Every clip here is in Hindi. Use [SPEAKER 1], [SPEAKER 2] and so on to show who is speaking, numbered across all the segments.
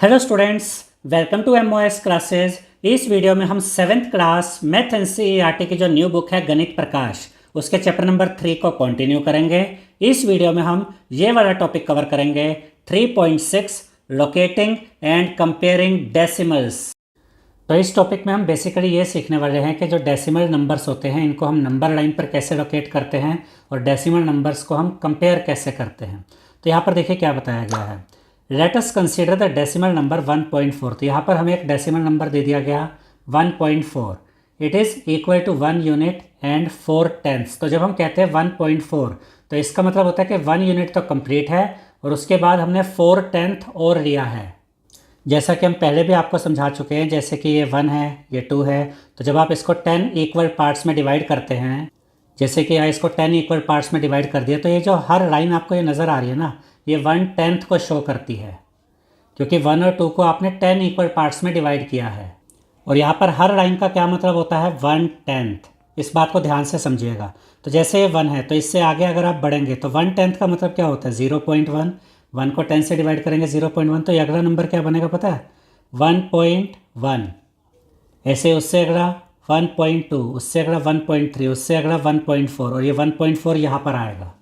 [SPEAKER 1] Hello students, welcome to MOS classes. इस वीडियो में हम 7th क्लास मैथ एनसीईआरटी की जो न्यू बुक है गणित प्रकाश, उसके चैप्टर नंबर 3 को कंटिन्यू करेंगे। इस वीडियो में हम ये वाला टॉपिक कवर करेंगे 3.6 लोकेटिंग एंड कंपेयरिंग डेसिमल्स। तो इस टॉपिक में हम बेसिकली ये सीखने वाले हैं कि जो डेसिमल नंबर्स होते हैं इनको हम नंबर लाइन पर कैसे लोकेट करते हैं और डेसिमल नंबर्स को हम कंपेयर कैसे करते हैं। तो यहाँ पर देखिए क्या बताया गया है। Let us consider the decimal number 1.4। तो यहाँ पर हमें एक डेसिमल नंबर दे दिया गया 1.4। It is equal to 1 unit and 4 tenths. तो जब हम कहते हैं 1.4 तो इसका मतलब होता है कि 1 यूनिट तो कंप्लीट है और उसके बाद हमने 4 टेंथ और लिया है। जैसा कि हम पहले भी आपको समझा चुके हैं, जैसे कि ये 1 है, ये 2 है, तो जब आप इसको 10 इक्वल पार्ट्स में डिवाइड करते हैं, जैसे कि यहाँ इसको 10 इक्वल पार्ट्स में डिवाइड कर दिया, तो ये जो हर लाइन आपको ये नज़र आ रही है ना, ये 1/10 को शो करती है, क्योंकि 1 और 2 को आपने 10 इक्वल पार्ट्स में डिवाइड किया है। और यहाँ पर हर लाइन का क्या मतलब होता है 1/10। इस बात को ध्यान से समझिएगा। तो जैसे ये 1 है तो इससे आगे अगर आप बढ़ेंगे तो 1/10 का मतलब क्या होता है 0.1। 1 को 10 से डिवाइड करेंगे 0.1, तो ये अगला नंबर क्या बनेगा पता है 1.1। ऐसे उससे अगला 1.2, उससे अगला 1.3, उससे अगला 1.4 और ये 1.4 यहाँ पर आएगा।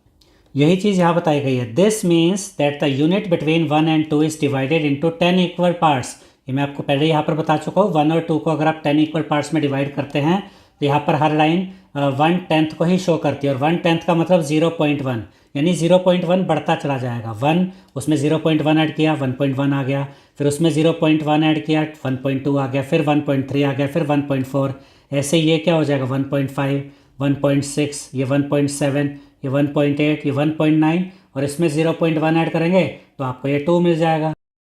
[SPEAKER 1] यही चीज़ यहाँ बताई गई है। This means that the unit between 1 and 2 is divided into 10 equal parts. ये मैं आपको पहले यहाँ पर बता चुका हूँ। 1 और 2 को अगर आप 10 इक्वल पार्ट्स में डिवाइड करते हैं तो यहाँ पर हर लाइन 1/10 को ही शो करती है। और 1/10 का मतलब 0.1, यानी 0.1 बढ़ता चला जाएगा। 1 उसमें 0.1 ऐड किया 1.1 आ गया, फिर उसमें 0.1 ऐड किया 1.2 आ गया, फिर 1.3 आ गया, फिर 1.4। ऐसे ये क्या हो जाएगा 1.5, 1.6, ये 1.7, ये 1.8, ये 1.9 और इसमें 0.1 ऐड करेंगे तो आपको ये 2 मिल जाएगा।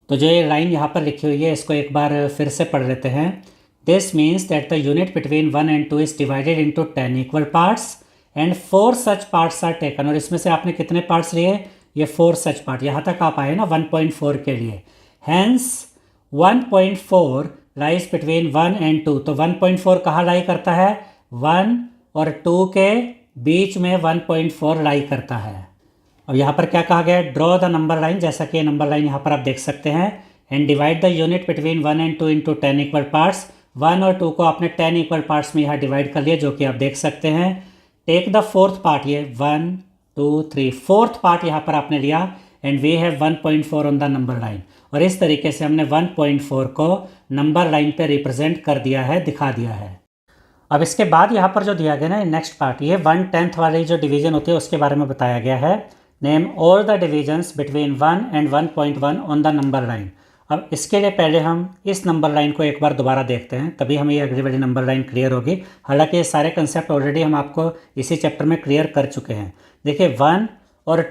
[SPEAKER 1] तो जो ये लाइन यहाँ पर लिखी हुई है इसको एक बार फिर से पढ़ लेते हैं। This means that the unit between 1 and 2 is divided into 10 equal parts and 4 such parts are taken. और इसमें से आपने कितने पार्ट्स लिए, ये 4 सच पार्ट। यहाँ तक आप आए ना 1.4 के लिए। Hence 1.4 lies between 1 and 2। तो 1.4 कहाँ लाई करता है 1 और 2 के बीच में 1.4 लाई करता है। और यहाँ पर क्या कहा गया है ड्रॉ द नंबर लाइन, जैसा कि नंबर लाइन यहाँ पर आप देख सकते हैं। And divide the unit between 1 and 2 into 10 equal parts. 1 और 2 को आपने 10 इक्वल पार्ट्स में यहाँ डिवाइड कर लिया, जो कि आप देख सकते हैं। टेक द फोर्थ पार्ट, ये 1 2 3 फोर्थ पार्ट यहाँ पर आपने लिया and we have 1.4 on the number line. और इस तरीके से हमने 1.4 को नंबर लाइन पे रिप्रेजेंट कर दिया है, दिखा दिया है। अब इसके बाद यहाँ पर जो दिया गया ना नेक्स्ट पार्ट, ये 1/10 वाली जो डिवीजन होती है उसके बारे में बताया गया है। Name all the divisions between 1 and 1.1 on the number line. अब इसके लिए पहले हम इस नंबर लाइन को एक बार दोबारा देखते हैं, तभी हमें ये अगली वाली नंबर लाइन क्लियर होगी। हालांकि ये सारे कंसेप्ट ऑलरेडी हम आपको इसी चैप्टर में क्लियर कर चुके हैं। देखिए 1 और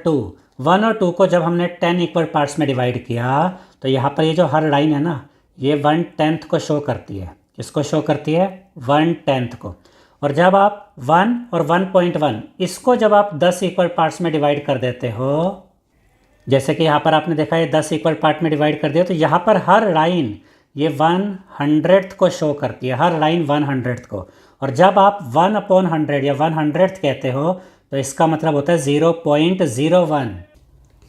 [SPEAKER 1] 2 को जब हमने 10 इक्वल पार्ट्स में डिवाइड किया तो यहाँ पर ये जो हर लाइन है ना ये 1/10 को शो करती है। किसको शो करती है 1/10 को। और जब आप 1 और 1.1 इसको जब आप 10 इक्वल पार्ट्स में डिवाइड कर देते हो, जैसे कि यहाँ पर आपने देखा है 10 इक्वल पार्ट में डिवाइड कर दिया, तो यहाँ पर हर लाइन ये 100th को शो करती है, हर लाइन 100th को। और जब आप 1/100 या 100th कहते हो तो इसका मतलब होता है 0.01।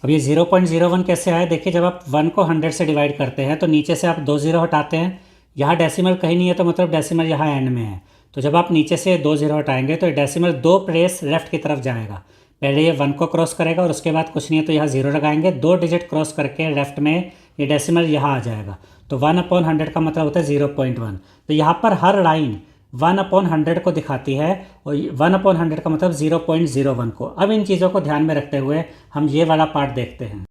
[SPEAKER 1] अब ये 0.01 कैसे आया, देखिए जब आप 1 को 100 से डिवाइड करते हैं तो नीचे से आप 2 0 हटाते हैं। यहाँ डेसिमल कहीं नहीं है तो मतलब डेसिमल यहाँ एंड में है। तो जब आप नीचे से 2 0 हटाएंगे तो डेसिमल 2 प्लेस लेफ्ट की तरफ जाएगा। पहले ये 1 को क्रॉस करेगा और उसके बाद कुछ नहीं है तो यहाँ 0 लगाएंगे, 2 डिजिट क्रॉस करके लेफ्ट में ये डेसिमल यहाँ आ जाएगा। तो 1/100 का मतलब होता है 0.1। तो यहाँ पर हर लाइन 1/100 को दिखाती है और 1/100 का मतलब 0.01 को। अब इन चीज़ों को ध्यान में रखते हुए हम ये वाला पार्ट देखते हैं।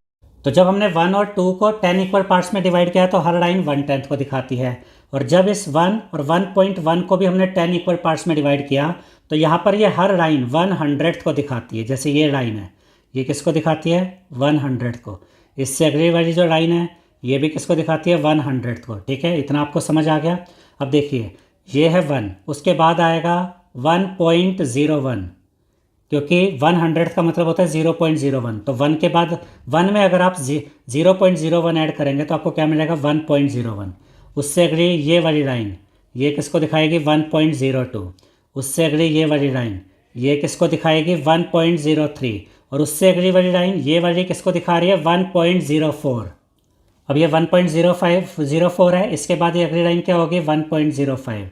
[SPEAKER 1] तो जब हमने 1 और 2 को 10 इक्वल पार्ट्स में डिवाइड किया तो हर लाइन 1/10 को दिखाती है। और जब इस 1 और 1.1 को भी हमने 10 इक्वल पार्ट्स में डिवाइड किया तो यहाँ पर ये हर लाइन 100th को दिखाती है। जैसे ये लाइन है ये किसको दिखाती है 100 को। इससे अगली वाली जो लाइन है ये भी किसको दिखाती है 100 को। ठीक है, इतना आपको समझ आ गया। अब देखिए ये है 1, उसके बाद आएगा 1.01, क्योंकि 100 का मतलब होता है 0.01। तो 1 के बाद 1 में अगर आप 0.01 ऐड करेंगे तो आपको क्या मिलेगा 1.01। उससे अगली ये वाली लाइन ये किसको दिखाएगी 1.02। उससे अगली ये वाली लाइन ये किसको दिखाएगी 1.03। और उससे अगली वाली लाइन ये वाली किसको दिखा रही है 1.04। अब ये 1.0504 है, इसके बाद ये अगली लाइन क्या होगी 1.05,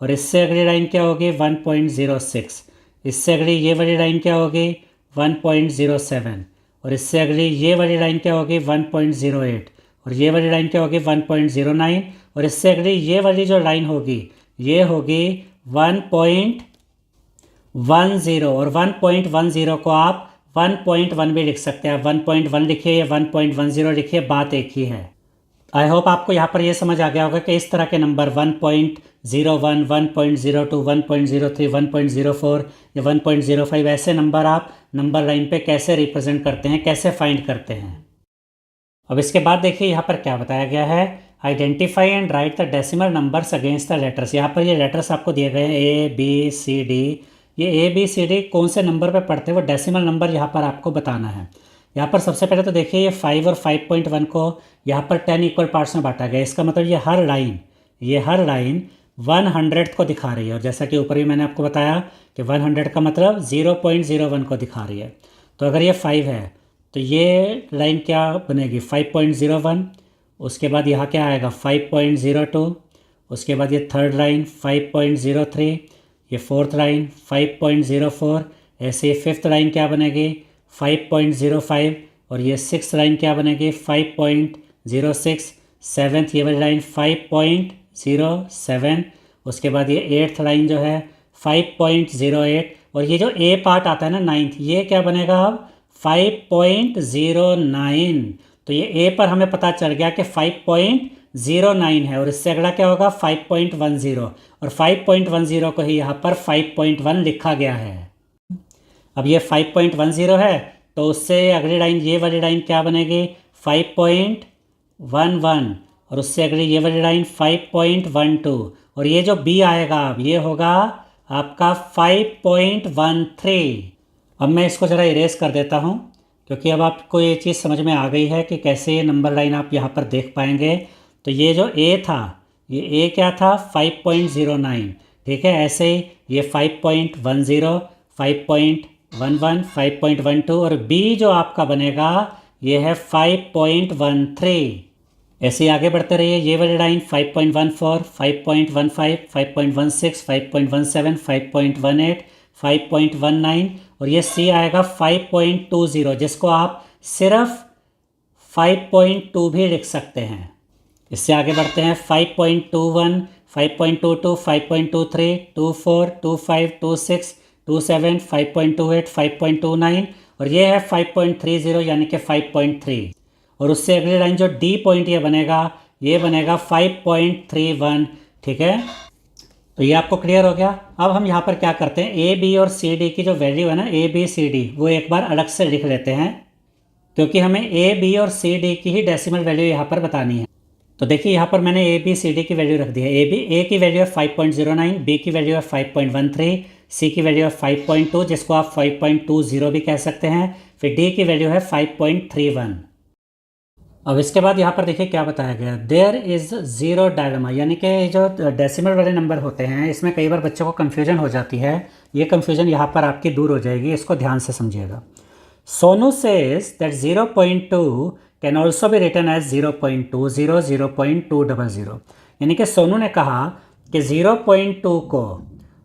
[SPEAKER 1] और इससे अगली लाइन क्या होगी 1.06, इससे अगली ये वाली लाइन क्या होगी 1.07, और इससे अगली ये वाली लाइन क्या होगी 1.08, और ये वाली लाइन क्या होगी 1.09, और इससे अगली ये वाली जो लाइन होगी ये होगी 1.10, और 1.10 को आप 1.1 भी लिख सकते हैं। 1.1 लिखिए या 1.10 लिखिए, बात एक ही है। आई होप आपको यहाँ पर ये समझ आ गया होगा कि इस तरह के नंबर 1.01, 1.02, 1.03, 1.04 या 1.05 ऐसे नंबर आप नंबर लाइन पे कैसे रिप्रेजेंट करते हैं, कैसे फाइंड करते हैं। अब इसके बाद देखिए यहाँ पर क्या बताया गया है, identify and right the decimal numbers against the letters. यहाँ पर ये लेटर्स आपको दिए गए हैं ABCD। ये ABCD कौन से नंबर पे पढ़ते हैं वो डेसिमल नंबर यहाँ पर आपको बताना है। यहाँ पर सबसे पहले तो देखिए ये 5 और 5.1 को यहाँ पर 10 इक्वल पार्ट्स में बांटा गया। इसका मतलब ये हर लाइन 100 को दिखा रही है, और जैसा कि ऊपर भी मैंने आपको बताया कि 100 का मतलब 0.01 को दिखा रही है। तो अगर ये 5 है तो ये लाइन क्या बनेगी 5.01, उसके बाद यहाँ क्या आएगा 5.02, उसके बाद ये थर्ड लाइन 5.03, ये फोर्थ लाइन 5.04, ऐसे फिफ्थ लाइन क्या बनेगी 5.05, और ये सिक्स लाइन क्या बनेगी 5.06, सेवन्थ ये वाली लाइन 5.07, उसके बाद ये एट्थ लाइन जो है 5.08, और ये जो ए पार्ट आता है ना नाइन्थ, ये क्या बनेगा अब 5.09। तो ये ए पर हमें पता चल गया कि 5.09 है, और इससे अगला क्या होगा 5.10, और 5.10 को ही यहाँ पर 5.1 लिखा गया है। अब ये 5.10 है तो उससे अगली लाइन ये वाली लाइन क्या बनेगी 5.11, और उससे अगली ये वाली लाइन 5.12, और ये जो बी आएगा अब ये होगा आपका 5.13। अब मैं इसको ज़रा इरेज कर देता हूँ, क्योंकि अब आपको ये चीज़ समझ में आ गई है कि कैसे ये नंबर लाइन आप यहाँ पर देख पाएंगे। तो ये जो ए था, ये ए क्या था 5.09, ठीक है। ऐसे ही ये 5.10, 5.11, 5.12, और बी जो आपका बनेगा ये है 5.13। ऐसे ही आगे बढ़ते रहिए, ये वाली लाइन 5.14, 5.15, 5.16, 5.17, 5.18, 5.19, और ये सी आएगा 5.20, जिसको आप सिर्फ 5.2 भी लिख सकते हैं। इससे आगे बढ़ते हैं 5.21, 5.22, 5.23, 24, 25, 26, 27, 5.28, 5.29, और ये है 5.30 यानी कि 5.3, और उससे अगली लाइन जो डी पॉइंट ये बनेगा 5.31, ठीक है। तो ये आपको क्लियर हो गया। अब हम यहाँ पर क्या करते हैं, ए बी और सी डी की जो वैल्यू है ना ABCD वो एक बार अलग से लिख लेते हैं, क्योंकि हमें ए बी और सी डी की ही डेसिमल वैल्यू यहाँ पर बतानी है। तो देखिए यहाँ पर मैंने ABCD की वैल्यू रख दी है। ए की वैल्यू है 5.09, बी की वैल्यू है 5.13, सी की वैल्यू है 5.2, जिसको आप 5.20 भी कह सकते हैं, फिर डी की वैल्यू है 5.31। अब इसके बाद यहाँ पर देखिए क्या बताया गया, देयर इज़ ज़ीरो डायलेमा, यानी कि जो डेसिमल वाले नंबर होते हैं इसमें कई बार बच्चों को कन्फ्यूजन हो जाती है। ये कन्फ्यूजन यहाँ पर आपकी दूर हो जाएगी, इसको ध्यान से समझिएगा। Sonu says that 0.2 can also be written as 0.20, 0.200, यानी कि सोनू ने कहा कि 0.2 को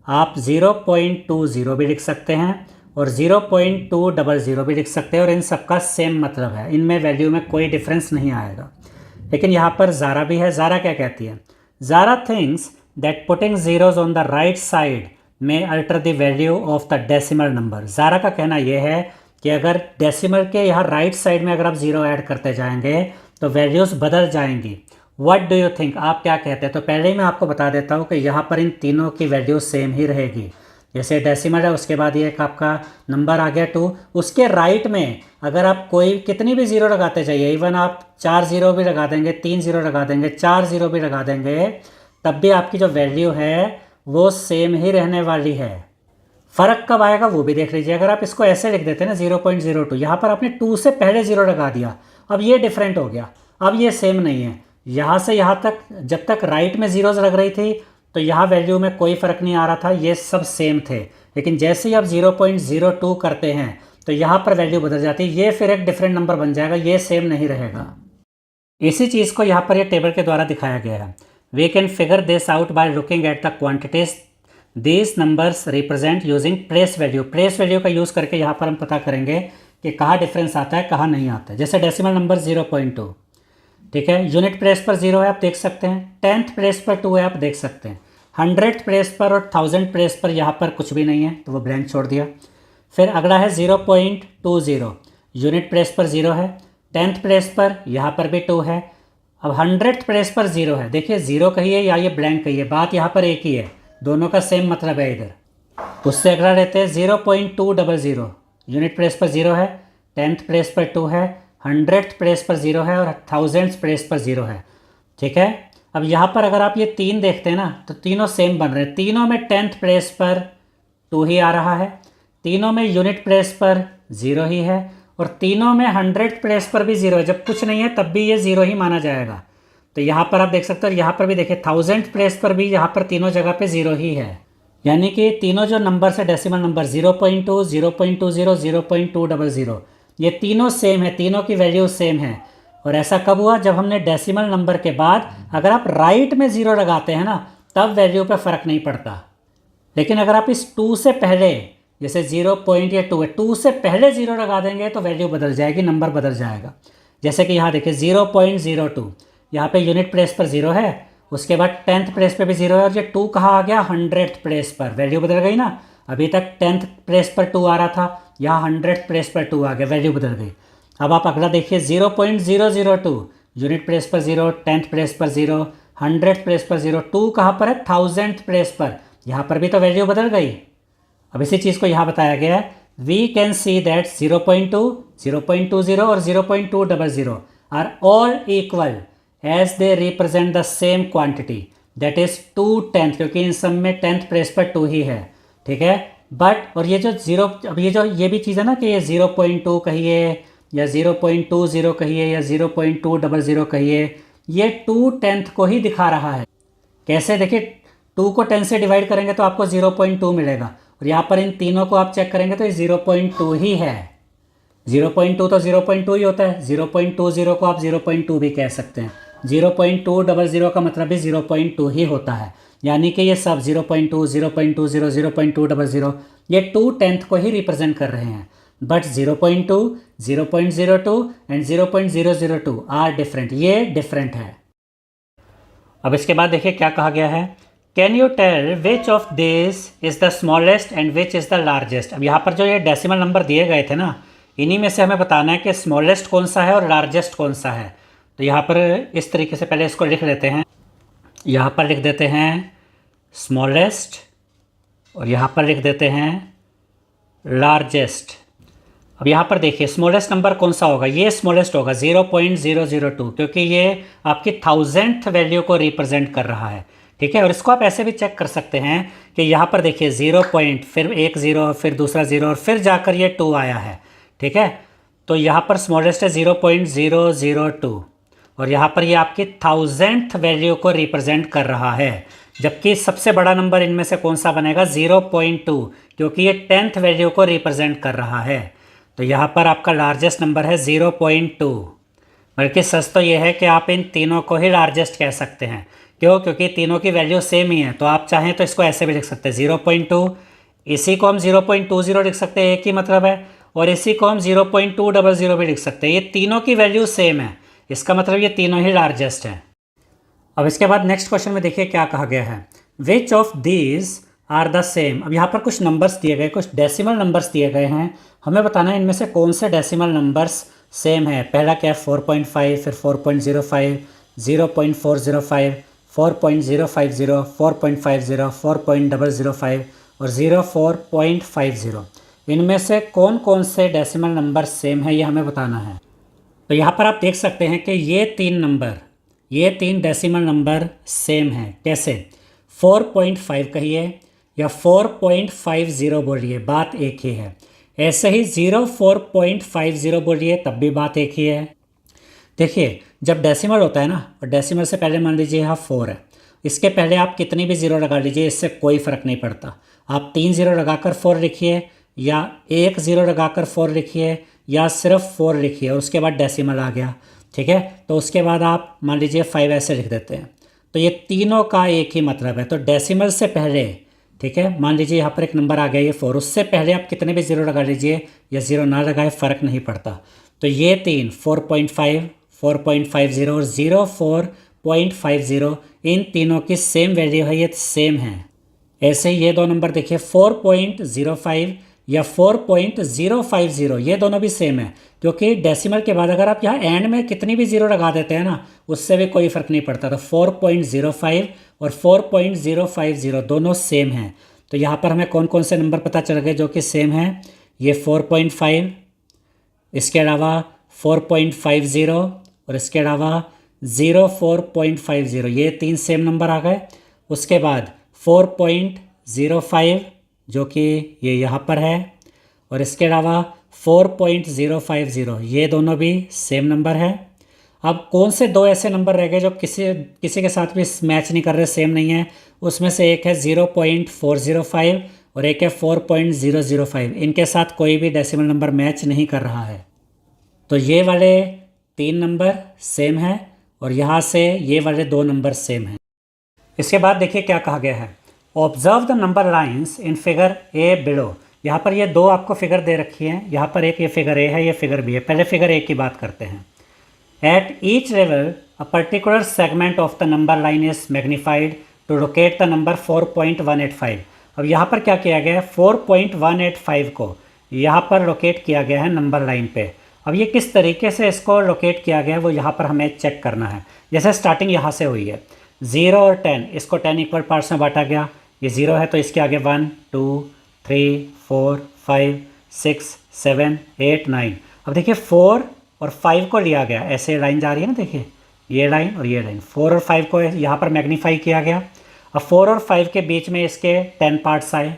[SPEAKER 1] आप 0.20 भी लिख सकते हैं और 0.200 भी लिख सकते हैं, और इन सबका सेम मतलब है, इनमें वैल्यू में कोई डिफरेंस नहीं आएगा। लेकिन यहाँ पर ज़ारा भी है। ज़ारा क्या कहती है, Zara thinks that putting zeros on the right side में alter the value of the decimal number. Zara का कहना यह है कि अगर डेसिमल के यहाँ राइट साइड में अगर आप ज़ीरो ऐड करते जाएंगे तो वैल्यूज़ बदल जाएंगी। व्हाट डू यू थिंक, आप क्या कहते हैं? तो पहले ही मैं आपको बता देता हूँ कि यहाँ पर इन तीनों की वैल्यू सेम ही रहेगी। जैसे डेसिमल है, उसके बाद ये एक आपका नंबर आ गया 2, उसके राइट में अगर आप कोई कितनी भी ज़ीरो लगाते जाइए, इवन आप 4 ज़ीरो भी लगा देंगे, 3 ज़ीरो लगा देंगे, 4 ज़ीरो भी लगा देंगे, तब भी आपकी जो वैल्यू है वो सेम ही रहने वाली है। फ़र्क कब आएगा वो भी देख लीजिए। अगर आप इसको ऐसे लिख देते हैं ना 0.02, यहाँ पर आपने 2 से पहले ज़ीरो लगा दिया, अब ये डिफरेंट हो गया, अब ये सेम नहीं है। यहाँ से यहाँ तक जब तक राइट में ज़ीरोज़ लग रही थी तो यहाँ वैल्यू में कोई फ़र्क नहीं आ रहा था, ये सब सेम थे। लेकिन जैसे ही आप 0.02 करते हैं तो यहाँ पर वैल्यू बदल जाती है, ये फिर एक डिफरेंट नंबर बन जाएगा, ये सेम नहीं रहेगा। इसी चीज़ को यहाँ पर ये टेबल के द्वारा दिखाया गया है। We can figure this out by looking at the quantities these numbers represent using place value. Place value का यूज़ करके यहाँ पर हम पता करेंगे कि कहाँ डिफरेंस आता है, कहाँ नहीं आता है। जैसे डेसिमल नंबर 0.2, ठीक है, यूनिट प्लेस पर 0 है, आप देख सकते हैं। 10th प्लेस पर 2 है, आप देख सकते हैं। 100th प्लेस पर और 1000th प्लेस पर यहाँ पर कुछ भी नहीं है, तो वो ब्लैंक छोड़ दिया। फिर अगला है 0.20, यूनिट प्लेस पर 0 है। 10th प्लेस पर यहाँ पर भी 2 है। अब 100th प्लेस पर 0 है। देखिए 0 कहिए या ये ब्लैंक कहिए, बात यहाँ पर एक ही है, दोनों का सेम मतलब है इधर। उससे अगला रहते हैं 0.200, यूनिट प्लेस पर 0 है। 10th प्लेस पर 2 है। 100th प्लेस पर 0 है और 1000th प्लेस पर 0 है, ठीक है। अब यहाँ पर अगर आप ये 3 देखते हैं ना, तो तीनों सेम बन रहे हैं। तीनों में 10th प्लेस पर 2 ही आ रहा है, तीनों में यूनिट प्लेस पर 0 ही है, और तीनों में 100th प्लेस पर भी 0 है। जब कुछ नहीं है तब भी ये 0 ही माना जाएगा। तो यहाँ पर आप देख सकते हो, यहाँ पर भी देखिए 1000th प्लेस पर भी यहाँ पर तीनों जगह पे 0 ही है। यानी कि तीनों जो नंबर है डेसिमल नंबर 0.2, 0.20, 0.200, ये तीनों सेम है, तीनों की वैल्यू सेम है। और ऐसा कब हुआ? जब हमने डेसिमल नंबर के बाद अगर आप राइट में 0 लगाते हैं ना, तब वैल्यू पे फ़र्क नहीं पड़ता। लेकिन अगर आप इस 2 से पहले, जैसे 0 पॉइंट या 2 है, 2 से पहले 0 लगा देंगे तो वैल्यू बदल जाएगी, नंबर बदल जाएगा। जैसे कि यहाँ देखिए 0.02, यहाँ पे यूनिट प्लेस पर 0 है, उसके बाद 10th प्लेस पे भी 0 है, और ये 2 कहाँ आ गया? 100th प्लेस पर। वैल्यू बदल गई ना। अभी तक 10th प्लेस पर 2 आ रहा था, यहाँ 100th प्लेस पर 2 आ गया, वैल्यू बदल गई। अब आप अगला देखिए 0.002, यूनिट प्लेस पर 0, 10th प्लेस पर 0, 100th प्लेस पर 0, 2 कहाँ पर है? 1000th प्लेस पर। यहाँ पर भी तो वैल्यू बदल गई। अब इसी चीज़ को यहाँ बताया गया है, वी कैन सी दैट 0.2, 0.20 और 0.200 are all equal as they represent the same quantity, that is 2/10, क्योंकि इन सब में 10th प्लेस पर 2 ही है, ठीक है। बट और ये जो 0, अब ये भी चीज़ है ना कि ये 0.2 कहिए या 0.20 कहिए या 0.200 कहिए, ये 2/10 को ही दिखा रहा है। कैसे? देखिए 2 को 10 से डिवाइड करेंगे तो आपको 0.2 मिलेगा, और यहाँ पर इन तीनों को आप चेक करेंगे तो ये 0.2 ही है। 0.2 तो 0.2 ही होता है। 0.20 को आप 0.2 भी कह सकते हैं। 0.200 का मतलब भी 0.2 ही होता है। यानी कि ये सब 0.2, 0.20, 0.200 ये 2/10 को ही रिप्रेजेंट कर रहे हैं। बट 0.2, 0.02 एंड 0.002 आर डिफरेंट, ये डिफरेंट है। अब इसके बाद देखिए क्या कहा गया है, can you tell which of this is the smallest and which is the largest. अब यहाँ पर जो ये डेसिमल नंबर दिए गए थे ना, इन्हीं में से हमें बताना है कि स्मॉलेस्ट कौन सा है और लार्जेस्ट कौन सा है। तो यहाँ पर इस तरीके से पहले इसको लिख लेते हैं। यहाँ पर लिख देते हैं स्मॉलेस्ट और यहाँ पर लिख देते हैं लार्जेस्ट। अब यहाँ पर देखिए स्मॉलेस्ट नंबर कौन सा होगा, ये स्मॉलेस्ट होगा 0.002, क्योंकि ये आपकी 1000th वैल्यू को रिप्रेजेंट कर रहा है, ठीक है। और इसको आप ऐसे भी चेक कर सकते हैं कि यहाँ पर देखिए 0 पॉइंट, फिर एक 0, फिर दूसरा 0 और फिर जाकर ये 2 आया है, ठीक है। तो यहाँ पर स्मॉलेस्ट है 0.002 और यहाँ पर ये आपकी 1000th वैल्यू को रिप्रेजेंट कर रहा है। जबकि सबसे बड़ा नंबर इनमें से कौन सा बनेगा? 0.2, क्योंकि ये 10th वैल्यू को रिप्रेजेंट कर रहा है। तो यहाँ पर आपका लार्जेस्ट नंबर है 0.2। बल्कि सच तो ये है कि आप इन तीनों को ही लार्जेस्ट कह सकते हैं। क्यों? क्योंकि तीनों की वैल्यू सेम ही है। तो आप चाहें तो इसको ऐसे भी लिख सकते हैं 0.2, इसी को हम 0.20 लिख सकते हैं, एक ही मतलब है, और इसी को हम 0.200 भी लिख सकते हैं। ये तीनों की वैल्यू सेम है, इसका मतलब ये तीनों ही लार्जेस्ट हैं। अब इसके बाद नेक्स्ट क्वेश्चन में देखिए क्या कहा गया है, which of these are the same. अब यहाँ पर कुछ नंबर्स दिए गए, कुछ डेसिमल नंबर्स दिए गए हैं, हमें बताना है इनमें से कौन से डेसिमल नंबर्स सेम है। पहला क्या है? 4.5, फिर 4.05, 0.405, 4.050, 4.50, 4.005 और 04.50। इनमें से कौन कौन से डेसिमल नंबर सेम है ये हमें बताना है। तो यहाँ पर आप देख सकते हैं कि ये तीन डेसिमल नंबर सेम हैं। कैसे? 4.5 कहिए या 4.50 बोलिए, बात एक ही है। ऐसे ही 04.50 बोलिए, तब भी बात एक ही है। देखिए जब डेसिमल होता है ना, और डेसिमल से पहले मान लीजिए यहाँ 4 है, इसके पहले आप कितनी भी 0 लगा लीजिए, इससे कोई फ़र्क नहीं पड़ता। आप 3 0 लगाकर 4 लिखिए या 1 0 लगाकर 4 लिखिए या सिर्फ 4 लिखिए और उसके बाद डेसिमल आ गया, ठीक है। तो उसके बाद आप मान लीजिए 5 ऐसे लिख देते हैं। तो ये तीनों का एक ही मतलब है। तो डेसिमल से पहले, ठीक है, मान लीजिए यहाँ पर एक नंबर आ गया ये 4, उससे पहले आप कितने भी ज़ीरो लगा लीजिए या ज़ीरो ना लगाए, फ़र्क नहीं पड़ता। तो ये तीन 4.5, 4.50 और 04.50 इन तीनों की सेम वैल्यू है, ये सेम है। ऐसे ही ये दो नंबर देखिए 4.05 या 4.050, ये दोनों भी सेम है, क्योंकि डेसिमल के बाद अगर आप यहाँ एंड में कितनी भी ज़ीरो लगा देते हैं ना, उससे भी कोई फ़र्क नहीं पड़ता। तो 4.05 और 4.050 दोनों सेम हैं। तो यहाँ पर हमें कौन कौन से नंबर पता चल गए जो कि सेम हैं। ये 4.5, इसके अलावा 4.50 और इसके अलावा 04.50, ये तीन सेम नंबर आ गए। उसके बाद 4.05 जो कि ये यहाँ पर है, और इसके अलावा 4.050, ये दोनों भी सेम नंबर है। अब कौन से दो ऐसे नंबर रह गए जो किसी के साथ भी मैच नहीं कर रहे, सेम नहीं है। उसमें से एक है 0.405 और एक है 4.005। इनके साथ कोई भी डेसिमल नंबर मैच नहीं कर रहा है। तो ये वाले तीन नंबर सेम हैं और यहाँ से ये वाले दो नंबर सेम हैं। इसके बाद देखिए क्या कहा गया है। Observe the number lines in figure A below. यहाँ पर ये दो आपको फिगर दे रखी हैं। यहाँ पर एक ये फिगर ए है, ये फिगर बी है। पहले फिगर ए की बात करते हैं। At each level a particular segment of the number line is magnified to locate the number 4.185। अब यहाँ पर क्या किया गया है, 4.185 को यहाँ पर लोकेट किया गया है नंबर लाइन पे। अब ये किस तरीके से इसको लोकेट किया गया है वो यहाँ पर हमें चेक करना है। जैसे स्टार्टिंग यहाँ से हुई है 0 और 10, इसको 10 इक्वल पार्ट्स में बांटा गया। ये 0 है तो इसके आगे 1 2 3 4 5 6 7 8 9। अब देखिए 4 और 5 को लिया गया, ऐसे लाइन जा रही है ना, देखिए ये लाइन और ये लाइन। 4 और 5 को यहाँ पर मैग्नीफाई किया गया। अब 4 और 5 के बीच में इसके 10 पार्ट्स आए।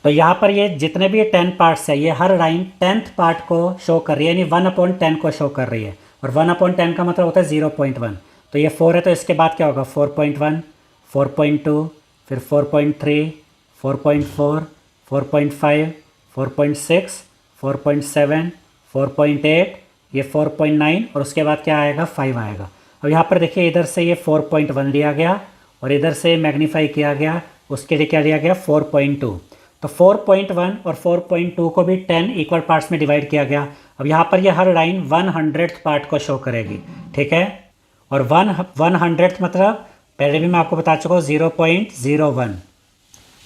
[SPEAKER 1] तो यहाँ पर ये जितने भी 10 पार्ट्स है, ये हर लाइन 10th पार्ट को शो कर रही है, यानी 1/10 को शो कर रही है। और 1/10 का मतलब होता है 0.1। तो ये 4 है तो इसके बाद क्या होगा, 4.1, 4.2, फिर 4.3, 4.4, 4.5, 4.6, 4.7, 4.8, ये 4.9 और उसके बाद क्या आएगा, 5 आएगा। अब यहाँ पर देखिए इधर से ये 4.1 लिया गया और इधर से मैग्नीफाई किया गया, उसके लिए क्या लिया गया, 4.2। तो 4.1 और 4.2 को भी 10 इक्वल पार्ट्स में डिवाइड किया गया। अब यहाँ पर ये हर लाइन 100th पार्ट को शो करेगी, ठीक है। और 100th मतलब पहले भी मैं आपको बता चुका हूँ 0.01।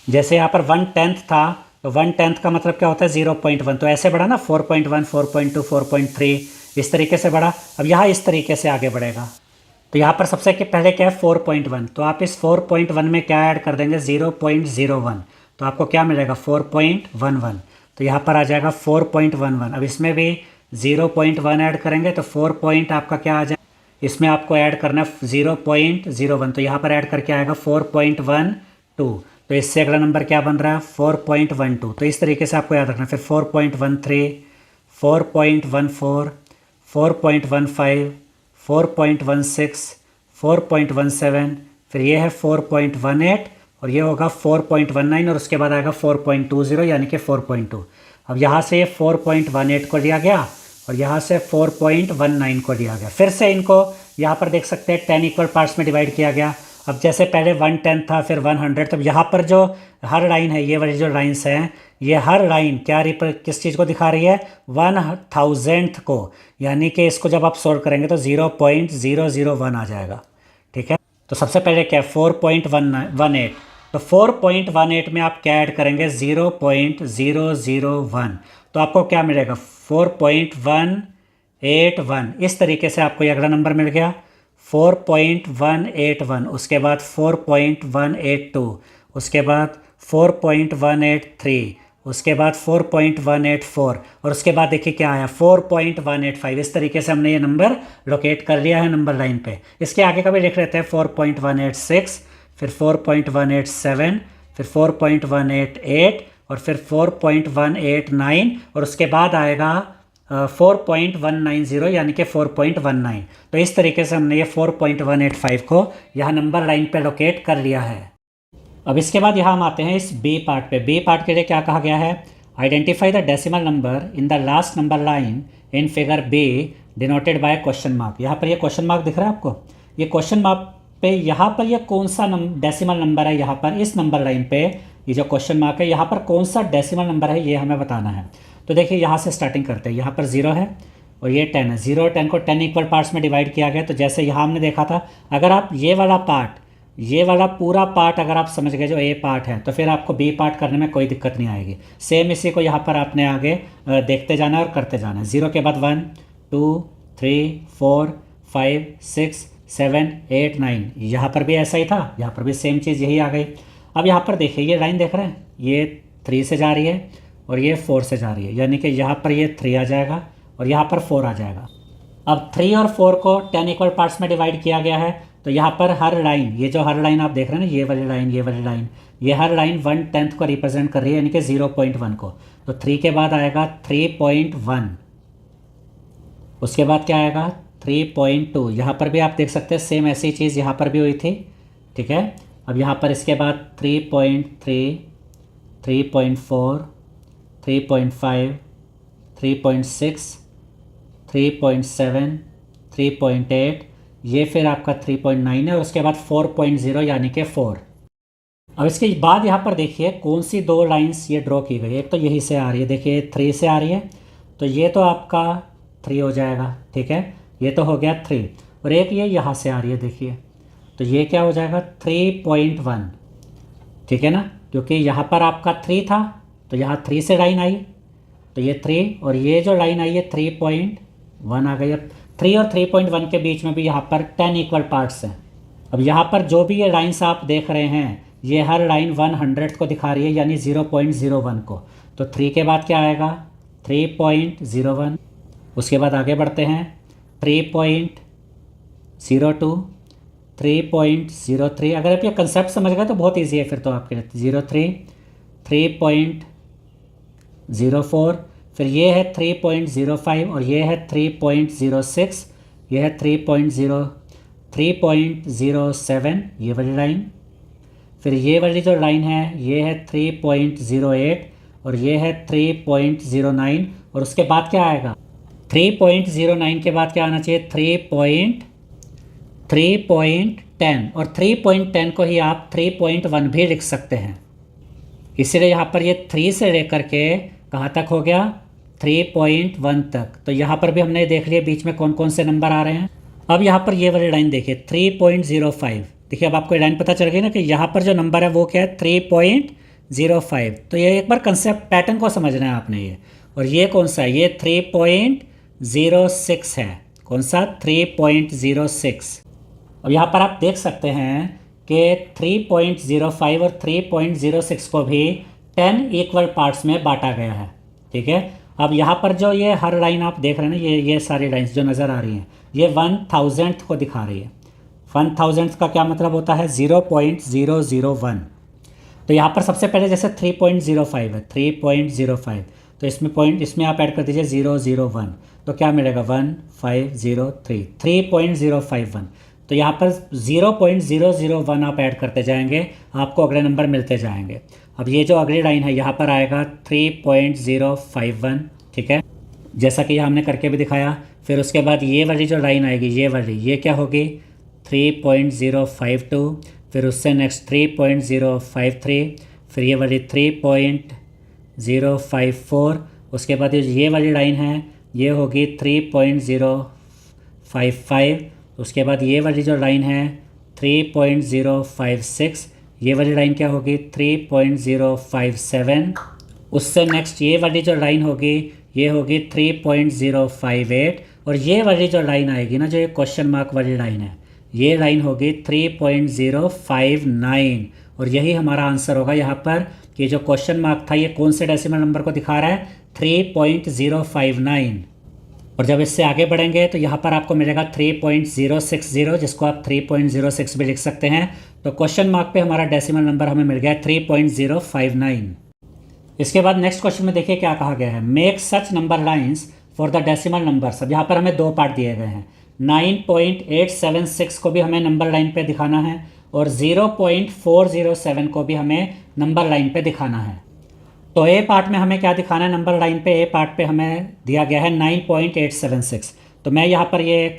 [SPEAKER 1] जैसे यहाँ पर 1/10 था तो 1/10 का मतलब क्या होता है, 0.1। तो ऐसे बढ़ा ना, 4.1, 4.2, 4.3, इस तरीके से बढ़ा। अब यहाँ इस तरीके से आगे बढ़ेगा। तो यहाँ पर सबसे पहले क्या है, 4.1। तो आप इस 4.1 में क्या ऐड कर देंगे, 0.01। तो आपको क्या मिलेगा, 4.11। तो यहाँ पर आ जाएगा 4.11। अब इसमें भी 0.1 ऐड करेंगे तो 4 पॉइंट आपका क्या आ जाएगा, इसमें आपको ऐड करना है 0.01। तो यहाँ पर ऐड करके आएगा 4.12। तो इससे अगला नंबर क्या बन रहा है, 4.12। तो इस तरीके से आपको याद रखना। फिर 4.13, 4.14, 4.15, 4.16, 4.17, फिर ये है 4.18 और ये होगा 4.19 और उसके बाद आएगा 4.20 यानी कि 4.2। अब यहाँ से 4.18 को लिया गया और यहाँ से 4.19 को लिया गया। फिर से इनको यहाँ पर देख सकते हैं 10 इक्वल पार्ट्स में डिवाइड किया गया। अब जैसे पहले 1/10 था, फिर 100। तब यहाँ पर जो हर लाइन है, ये वाली जो लाइन्स हैं, ये हर लाइन क्या किस चीज़ को दिखा रही है, 1000th को। यानी कि इसको जब आप सोल्व करेंगे तो 0.001 आ जाएगा, ठीक है। तो सबसे पहले क्या है, 4.18। तो 4.18 में आप क्या ऐड करेंगे, 0.001। तो आपको क्या मिलेगा, 4.181। इस तरीके से आपको ये अगला नंबर मिल गया, 4.181। उसके बाद 4.182, उसके बाद 4.183, उसके बाद 4.184 और उसके बाद देखिए क्या आया, 4.185। इस तरीके से हमने ये नंबर लोकेट कर लिया है नंबर लाइन पे। इसके आगे का भी लिख लेते हैं, 4.186, फिर 4.187, फिर 4.188 और फिर 4.189 और उसके बाद आएगा 4.190 यानी कि 4.19। तो इस तरीके से हमने ये 4.185 को यहाँ नंबर लाइन पे लोकेट कर लिया है। अब इसके बाद यहाँ हम आते हैं इस बी पार्ट पे। बी पार्ट के लिए क्या कहा गया है, identify the decimal number in the last number line in figure B denoted by question mark. यहाँ पर ये क्वेश्चन मार्क दिख रहा है आपको, ये क्वेश्चन मार्क पे यहाँ पर ये कौन सा डेसिमल नंबर है, यहाँ पर इस नंबर लाइन पे ये जो क्वेश्चन मार्क है यहाँ पर कौन सा डेसिमल नंबर है ये हमें बताना है। तो देखिए यहाँ से स्टार्टिंग करते हैं, यहाँ पर 0 है और ये 10 है। 0 और 10 को 10 इक्वल पार्ट्स में डिवाइड किया गया। तो जैसे यहाँ हमने देखा था, अगर आप ये वाला पूरा पार्ट अगर आप समझ गए जो ए पार्ट है, तो फिर आपको बी पार्ट करने में कोई दिक्कत नहीं आएगी। सेम इसी को यहाँ पर आपने आगे देखते जाना है और करते जाना है। 0 के बाद 1 2 3 4 5 6 7 8 9, यहाँ पर भी ऐसा ही था, यहाँ पर भी सेम चीज़ यही आ गई। अब यहाँ पर देखिए ये लाइन देख रहे हैं, ये 3 से जा रही है और ये 4 से जा रही है, यानी कि यहाँ पर ये 3 आ जाएगा और यहाँ पर 4 आ जाएगा। अब 3 और 4 को 10 इक्वल पार्ट्स में डिवाइड किया गया है। तो यहाँ पर हर लाइन, ये जो हर लाइन आप देख रहे हैं ना, ये वाली लाइन, ये वाली लाइन, ये हर लाइन 1/10 को रिप्रेजेंट कर रही है, यानी कि 0.1 को। तो 3 के बाद आएगा 3.1, उसके बाद क्या आएगा 3.2। यहाँ पर भी आप देख सकते हैं सेम ऐसी चीज़ यहाँ पर भी हुई थी, ठीक है। अब यहाँ पर इसके बाद 3.3 3.4 3.5 3.6 3.7 3.8, ये फिर आपका 3.9 है और उसके बाद 4.0 यानी कि 4। अब इसके बाद यहाँ पर देखिए कौन सी दो लाइंस ये ड्रॉ की गई। एक तो यही से आ रही है, देखिए 3 से आ रही है, तो ये तो आपका 3 हो जाएगा, ठीक है, ये तो हो गया 3। और एक ये यहाँ से आ रही है, देखिए, तो ये क्या हो जाएगा 3.1, ठीक है ना, क्योंकि यहाँ पर आपका 3 था तो यहाँ 3 से लाइन आई, तो ये 3 और ये जो लाइन आई है 3.1 आ गई। अब 3 और 3.1 के बीच में भी यहाँ पर 10 इक्वल पार्ट्स हैं। अब यहाँ पर जो भी ये लाइन्स आप देख रहे हैं, ये हर लाइन 100 को दिखा रही है, यानी 0.01 को। तो 3 के बाद क्या आएगा 3.01, उसके बाद आगे बढ़ते हैं 3.02 3.03। अगर आप ये कंसेप्ट समझ गए तो बहुत ईजी है फिर तो आपके लिए। 03 3.04, फिर ये है 3.05 और ये है 3.06, ये है 3.07 ये वाली लाइन, फिर ये वाली जो लाइन है ये है 3.08 और ये है 3.09। और उसके बाद क्या आएगा 3.09 के बाद क्या आना चाहिए 3.10 और 3.10 को ही आप 3.1 भी लिख सकते हैं। इसीलिए यहाँ पर ये 3 से लेकर के कहाँ तक हो गया 3.1 तक। तो यहाँ पर भी हमने देख लिया बीच में कौन कौन से नंबर आ रहे हैं। अब यहाँ पर ये वाली लाइन देखिए 3.05, देखिए अब आपको ये लाइन पता चल गई ना कि यहाँ पर जो नंबर है वो क्या है 3.05। तो ये एक बार कंसेप्ट पैटर्न को समझना है आपने ये। और ये कौन सा है, ये 3.06 है, कौन सा 3.06। अब यहाँ पर आप देख सकते हैं कि 3.05 और 3.06 को भी 10 इक्वल पार्ट्स में बांटा गया है, ठीक है। अब यहाँ पर जो ये हर लाइन आप देख रहे हैं ना, ये सारी लाइन्स जो नज़र आ रही हैं, ये 1000th को दिखा रही है। 1000th का क्या मतलब होता है 0.001। तो यहाँ पर सबसे पहले जैसे 3.05 है, 3.05, तो इसमें आप ऐड कर दीजिए 001, तो क्या मिलेगा 1503, 3.051। तो यहाँ पर 0.001 आप ऐड करते जाएंगे, आपको अगले नंबर मिलते जाएंगे। अब ये जो अगली लाइन है यहाँ पर आएगा 3.051, ठीक है, जैसा कि हमने करके भी दिखाया। फिर उसके बाद ये वाली जो लाइन आएगी, ये वाली, ये क्या होगी 3.052, फिर उससे नेक्स्ट 3.053, फिर ये वाली 3.054, उसके बाद ये वाली लाइन है ये होगी 3.055, उसके बाद ये वाली जो लाइन है 3.056, ये वाली लाइन क्या होगी 3.057, उससे नेक्स्ट ये वाली जो लाइन होगी ये होगी 3.058, और ये वाली जो लाइन आएगी ना, जो ये क्वेश्चन मार्क वाली लाइन है, ये लाइन होगी 3.059। और यही हमारा आंसर होगा यहाँ पर कि जो क्वेश्चन मार्क था ये कौन से डेसिमल नंबर को दिखा रहा है 3.059। और जब इससे आगे बढ़ेंगे तो यहाँ पर आपको मिलेगा 3.060, जिसको आप 3.06 भी लिख सकते हैं। तो क्वेश्चन मार्क पे हमारा डेसिमल नंबर हमें मिल गया 3.059। इसके बाद नेक्स्ट क्वेश्चन में देखिए क्या कहा गया है, make such number lines for the decimal numbers. अब यहाँ पर हमें दो पार्ट दिए गए हैं, 9.876 को भी हमें नंबर लाइन पे दिखाना है और 0.407 को भी हमें नंबर लाइन पे दिखाना है। तो ए पार्ट में हमें क्या दिखाना है नंबर लाइन पे, ए पार्ट पे हमें दिया गया है 9.876। तो मैं यहाँ पर ये एक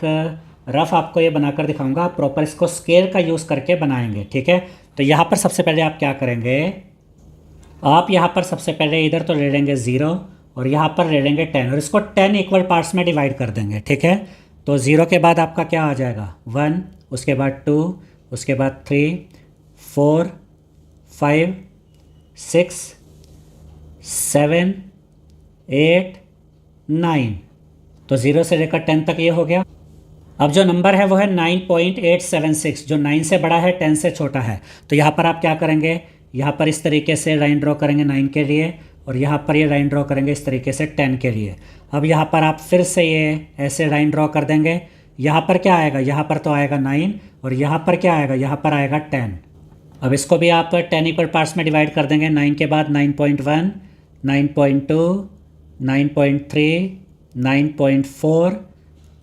[SPEAKER 1] रफ आपको ये बनाकर दिखाऊंगा, आप प्रॉपर इसको स्केल का यूज़ करके बनाएंगे, ठीक है। तो यहाँ पर सबसे पहले आप क्या करेंगे, आप यहाँ पर सबसे पहले इधर तो ले लेंगे 0 और यहाँ पर ले लेंगे 10 और इसको 10 इक्वल पार्ट्स में डिवाइड कर देंगे, ठीक है। तो 0 के बाद आपका क्या आ जाएगा 1, उसके बाद 2, उसके बाद 3, 4, 5, 6, 7, 8, 9। तो 0 से लेकर 10 तक ये हो गया। अब जो नंबर है वो है 9.876, जो 9 से बड़ा है 10 से छोटा है। तो यहाँ पर आप क्या करेंगे, यहाँ पर इस तरीके से लाइन ड्रॉ करेंगे 9 के लिए और यहाँ पर ये लाइन ड्रॉ करेंगे इस तरीके से 10 के लिए। अब यहाँ पर आप फिर से ये ऐसे लाइन ड्रॉ कर देंगे। यहाँ पर क्या आएगा, यहाँ पर तो आएगा 9 और यहाँ पर क्या आएगा, यहाँ पर आएगा 10। अब इसको भी आप 10 इक्वल पार्ट्स में डिवाइड कर देंगे। 9 के बाद 9.1, 9.2, 9.3, 9.4,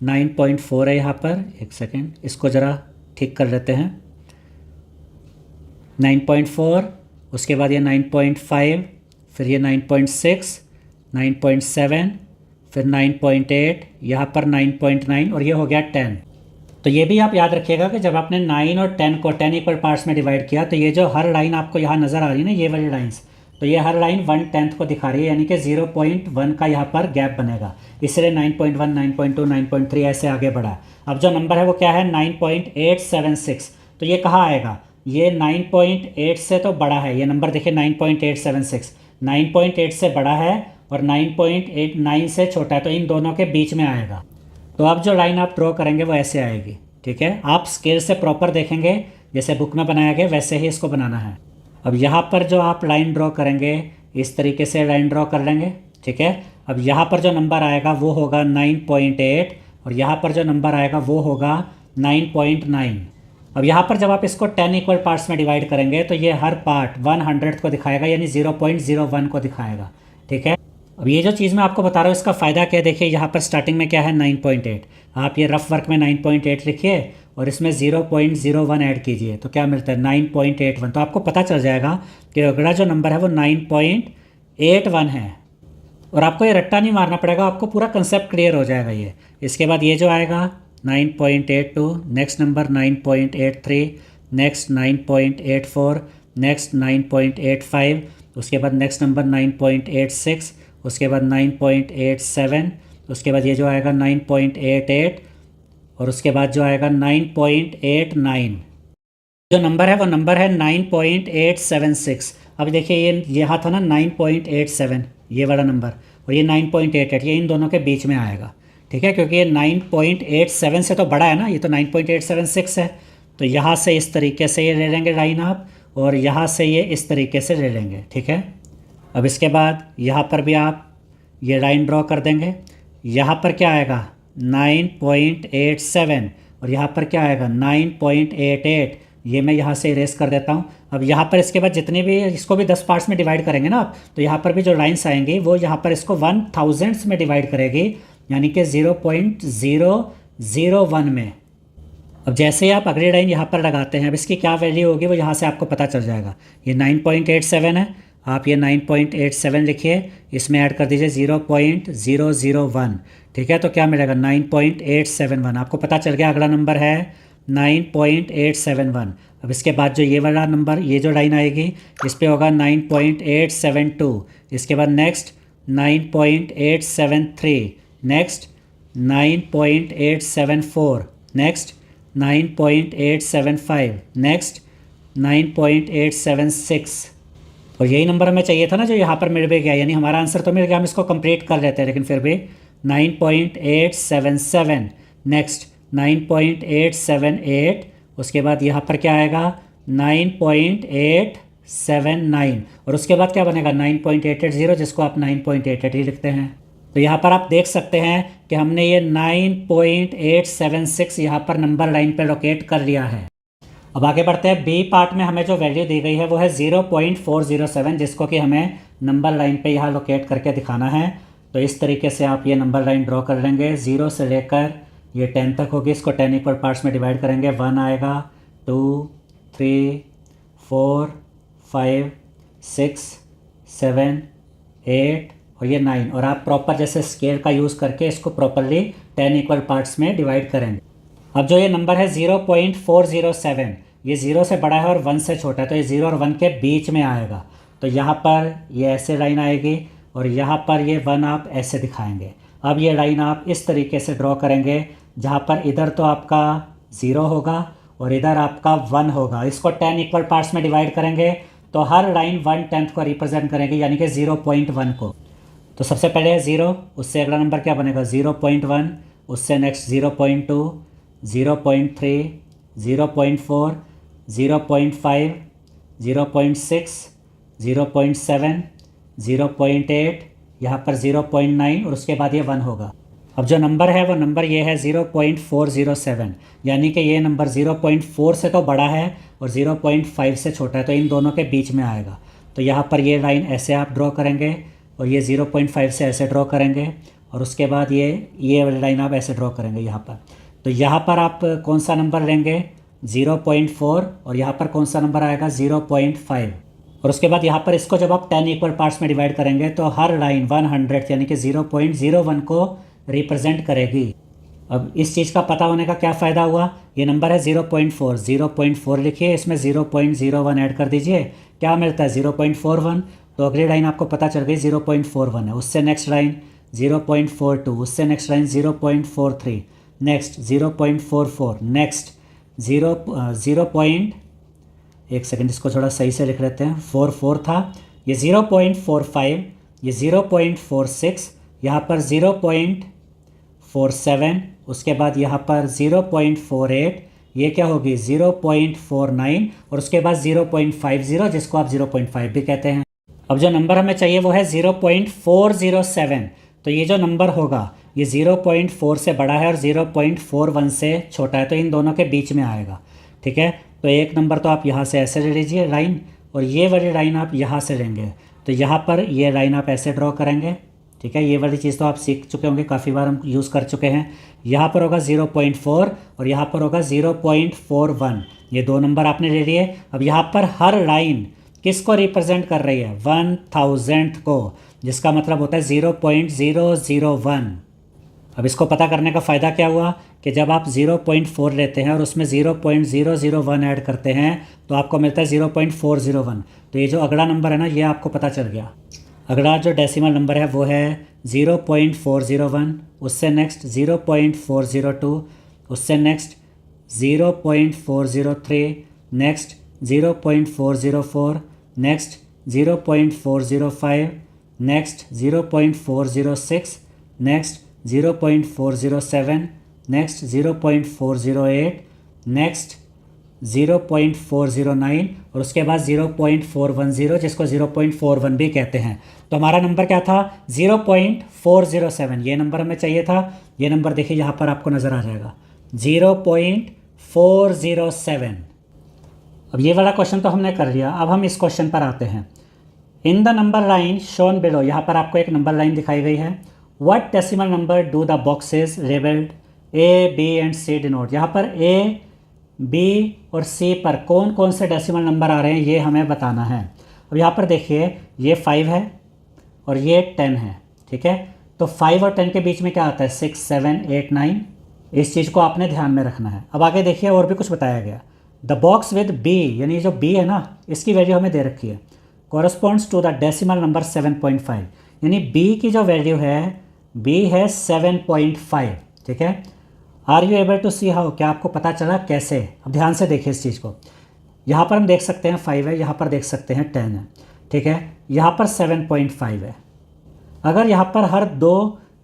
[SPEAKER 1] 9.4 है यहाँ पर। एक सेकेंड, इसको ज़रा ठीक कर लेते हैं। 9.4, उसके बाद ये 9.5, फिर ये 9.6, 9.7, फिर 9.8, यहाँ पर 9.9 और ये हो गया 10। तो ये भी आप याद रखिएगा कि जब आपने 9 और 10 को 10 इक्वल पार्ट्स में डिवाइड किया तो ये जो हर लाइन आपको यहाँ नज़र आ रही है ना, ये वाली लाइंस, तो ये हर लाइन 1/10 को दिखा रही है, यानी कि 0.1 का यहाँ पर गैप बनेगा, इसलिए 9.1, 9.2, 9.3 ऐसे आगे बढ़ा। अब जो नंबर है वो क्या है 9.876। तो ये कहाँ आएगा, ये 9.8 से तो बड़ा है, ये नंबर देखिए 9.876, 9.8 से बड़ा है और 9.89 से छोटा है, तो इन दोनों के बीच में आएगा। तो अब जो लाइन आप ड्रॉ करेंगे वो ऐसे आएगी, ठीक है। आप स्केल से प्रॉपर देखेंगे, जैसे बुक में बनाया गया वैसे ही इसको बनाना है। अब यहाँ पर जो आप लाइन ड्रॉ करेंगे इस तरीके से लाइन ड्रॉ कर लेंगे, ठीक है। अब यहाँ पर जो नंबर आएगा वो होगा 9.8 और यहाँ पर जो नंबर आएगा वो होगा 9.9। अब यहाँ पर जब आप इसको 10 इक्वल पार्ट्स में डिवाइड करेंगे तो ये हर पार्ट 100 को दिखाएगा, यानी 0.01 को दिखाएगा, ठीक है। अब ये जो चीज़ मैं आपको बता रहा हूँ इसका फ़ायदा क्या है, देखिए यहाँ पर स्टार्टिंग में क्या है 9.8, आप ये रफ वर्क में 9.8 लिखिए और इसमें 0.01 ऐड कीजिए तो क्या मिलता है 9.81। तो आपको पता चल जाएगा कि अगला जो नंबर है वो 9.81 है और आपको ये रट्टा नहीं मारना पड़ेगा, आपको पूरा कंसेप्ट क्लियर हो जाएगा ये। इसके बाद ये जो आएगा 9.82, नेक्स्ट नंबर 9.83, नेक्स्ट 9.84, नेक्स्ट 9.85, उसके बाद नेक्स्ट नंबर 9.86, उसके बाद 9.87, उसके बाद ये जो आएगा 9.88 और उसके बाद जो आएगा 9.89। जो नंबर है वो नंबर है 9.876। अब देखिए ये यहाँ था ना 9.87, ये वाला नंबर, और ये 9.88, ये इन दोनों के बीच में आएगा, ठीक है, क्योंकि ये 9.87 से तो बड़ा है ना, ये तो 9.876 है। तो यहाँ से इस तरीके से ये ले लेंगे लाइन आप और यहाँ से ये इस तरीके से ले लेंगे, ठीक है। अब इसके बाद यहाँ पर भी आप ये लाइन ड्रॉ कर देंगे। यहाँ पर क्या आएगा 9.87 और यहाँ पर क्या आएगा 9.88, ये मैं यहाँ से इरेज कर देता हूँ। अब यहाँ पर इसके बाद जितने भी, इसको भी 10 पार्ट्स में डिवाइड करेंगे ना आप, तो यहाँ पर भी जो लाइन्स आएंगी वो यहाँ पर इसको 1000s में डिवाइड करेगी, यानी कि 0.001 में। अब जैसे ही आप अगली लाइन यहाँ पर लगाते हैं, अब इसकी क्या वैल्यू होगी वो यहाँ से आपको पता चल जाएगा। ये 9.87 है, आप ये 9.87 लिखिए, इसमें ऐड कर दीजिए 0.001, ठीक है। तो क्या मिलेगा 9.871, आपको पता चल गया अगला नंबर है 9.871। अब इसके बाद जो ये वाला नंबर, ये जो लाइन आएगी इस पे होगा 9.872, इसके बाद नेक्स्ट 9.873, नेक्स्ट 9.874, नेक्स्ट 9.875, नेक्स्ट 9.876। और यही नंबर हमें चाहिए था ना जो यहाँ पर मिल भी गया, यानी हमारा आंसर तो मिल गया, हम इसको कंप्लीट कर लेते हैं, लेकिन फिर भी 9.877, नेक्स्ट 9.878, उसके बाद यहाँ पर क्या आएगा 9.879 और उसके बाद क्या बनेगा 9.880, जिसको आप 9.88 ही लिखते हैं। तो यहाँ पर आप देख सकते हैं कि हमने ये 9.876 यहाँ पर नंबर लाइन पर लोकेट कर लिया है। अब आगे बढ़ते हैं। बी पार्ट में हमें जो वैल्यू दी गई है वो है 0.407, जिसको कि हमें नंबर लाइन पे यहाँ लोकेट करके दिखाना है। तो इस तरीके से आप ये नंबर लाइन ड्रॉ कर लेंगे, 0 से लेकर ये 10 तक होगी, इसको 10 इक्वल पार्ट्स में डिवाइड करेंगे। 1 आएगा, 2, 3, 4, 5, 6, 7, 8 और ये 9, और आप प्रॉपर जैसे स्केल का यूज़ करके इसको प्रॉपरली 10 इक्वल पार्ट्स में डिवाइड करेंगे। अब जो ये नंबर है 0.407, ये 0 से बड़ा है और 1 से छोटा है, तो ये 0 और 1 के बीच में आएगा। तो यहाँ पर ये ऐसे लाइन आएगी और यहाँ पर ये 1 आप ऐसे दिखाएंगे। अब ये लाइन आप इस तरीके से ड्रॉ करेंगे जहाँ पर इधर तो आपका 0 होगा और इधर आपका 1 होगा। इसको 10 इक्वल पार्ट्स में डिवाइड करेंगे तो हर लाइन 1/10 को रिप्रेजेंट करेंगे, यानी कि 0.1 को। तो सबसे पहले है 0, उससे अगला नंबर क्या बनेगा 0.1, उससे नेक्स्ट 0.2, 0.3, 0.4, 0.5, 0.6, 0.7, 0.8, यहाँ पर 0.9 और उसके बाद ये 1 होगा। अब जो नंबर है वो नंबर ये है 0.407, यानी कि ये नंबर 0.4 से तो बड़ा है और 0.5 से छोटा है, तो इन दोनों के बीच में आएगा। तो यहाँ पर ये लाइन ऐसे आप ड्रॉ करेंगे और ये 0.5 से ऐसे ड्रॉ करेंगे और उसके बाद ये वाली लाइन आप ऐसे ड्रॉ करेंगे यहाँ पर। तो यहाँ पर आप कौन सा नंबर लेंगे 0.4 और यहाँ पर कौन सा नंबर आएगा 0.5, और उसके बाद यहाँ पर इसको जब आप 10 इक्वल पार्ट्स में डिवाइड करेंगे तो हर लाइन 100 यानी कि 0.01 को रिप्रेजेंट करेगी। अब इस चीज़ का पता होने का क्या फ़ायदा हुआ, ये नंबर है 0.4 लिखिए, इसमें 0.01 ऐड कर दीजिए, क्या मिलता है 0.41। तो अगली लाइन आपको पता चल गई 0.41 है, उससे नेक्स्ट लाइन 0.42, उससे next line 0.43, next 0.44, next 1 second इसको थोड़ा सही से लिख लेते हैं, 44 था, ये 0.45, ये 0.46, यहाँ पर 0.47, उसके बाद यहाँ पर 0.48, ये क्या होगी 0.49 और उसके बाद 0.50 जिसको आप 0.5 भी कहते हैं। अब जो नंबर हमें चाहिए वो है 0.407, तो ये जो नंबर होगा ये 0.4 से बड़ा है और 0.41 से छोटा है, तो इन दोनों के बीच में आएगा। ठीक है, तो एक नंबर तो आप यहाँ से ऐसे ले लीजिए लाइन और ये वाली लाइन आप यहाँ से लेंगे, तो यहाँ पर ये लाइन आप ऐसे ड्रॉ करेंगे। ठीक है, ये वाली चीज़ तो आप सीख चुके होंगे, काफ़ी बार हम यूज़ कर चुके हैं। यहाँ पर होगा 0.4 और यहाँ पर होगा 0.41, ये दो नंबर आपने ले लिए। अब यहाँ पर हर लाइन किसको रिप्रेजेंट कर रही है 1000th को, जिसका मतलब होता है 0.001। अब इसको पता करने का फ़ायदा क्या हुआ कि जब आप 0.4 लेते हैं और उसमें 0.001 ऐड करते हैं तो आपको मिलता है 0.401। तो ये जो अगला नंबर है ना, ये आपको पता चल गया। अगला जो डेसिमल नंबर है वो है 0.401, उससे नेक्स्ट 0.402, उससे next 0.403, next 0.404, next 0.405, next 0.406, next 0.407, next 0.408, next 0.409 और उसके बाद 0.410 जिसको 0.41 भी कहते हैं। तो हमारा नंबर क्या था 0.407, ये नंबर हमें चाहिए था। ये नंबर देखिए यहाँ पर आपको नज़र आ जाएगा 0.407। अब ये वाला क्वेश्चन तो हमने कर लिया। अब हम इस क्वेश्चन पर आते हैं। In the number line shown below, यहाँ पर आपको एक नंबर लाइन दिखाई गई है। What decimal number do the boxes labelled A, B and C denote. यहाँ पर A, B और C पर कौन कौन से डेसिमल नंबर आ रहे हैं ये हमें बताना है। अब यहाँ पर देखिए ये 5 है और ये 10 है। ठीक है, तो 5 और 10 के बीच में क्या आता है 6, 7, 8, 9। इस चीज़ को आपने ध्यान में रखना है। अब आगे देखिए और भी कुछ बताया गया। द बॉक्स विद B, यानी जो B है ना, इसकी वैल्यू हमें दे रखी है, corresponds to the decimal number 7.5, यानी B की जो वैल्यू है B है 7.5। ठीक है, are you able to see how, क्या आपको पता चला कैसे। अब ध्यान से देखिए इस चीज़ को। यहाँ पर हम देख सकते हैं 5 है, यहाँ पर देख सकते हैं 10 है। ठीक है, यहाँ पर 7.5 है। अगर यहाँ पर हर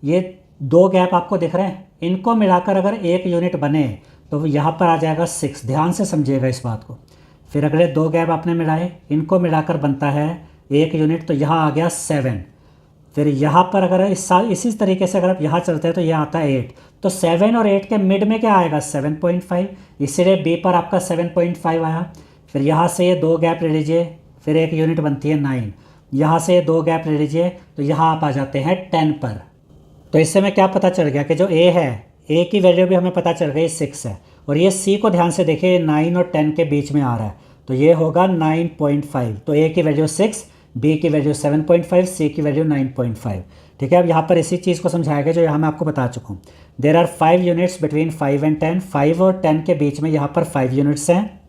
[SPEAKER 1] ये दो गैप आपको दिख रहे हैं, इनको मिलाकर अगर एक यूनिट बने तो यहाँ पर आ जाएगा 6। ध्यान से समझिएगा इस बात को। फिर अगले 2 गैप आपने मिलाए, इनको मिलाकर बनता है एक यूनिट, तो यहाँ आ गया 7। फिर यहाँ पर अगर इसी तरीके से अगर आप यहाँ चलते हैं तो यह आता है 8। तो 7 और 8 के मिड में क्या आएगा 7.5, इसीलिए B पर आपका 7.5 आया। फिर यहाँ से ये 2 गैप ले लीजिए, फिर एक यूनिट बनती है 9। यहाँ से 2 गैप ले लीजिए तो यहाँ आप आ जाते हैं 10 पर। तो इससे में क्या पता चल गया कि जो A है, A की वैल्यू भी हमें पता चल गई 6 है, और ये C को ध्यान से देखिए 9 और 10 के बीच में आ रहा है, तो ये होगा 9.5। तो A की वैल्यू 6, B की वैल्यू 7.5, C की वैल्यू 9.5। ठीक है। अब यहाँ पर इसी चीज़ को समझाया गया जो यहाँ मैं आपको बता चुका हूँ। There are 5 units between 5 and 10, 5 और 10 के बीच में यहाँ पर 5 यूनिट्स हैं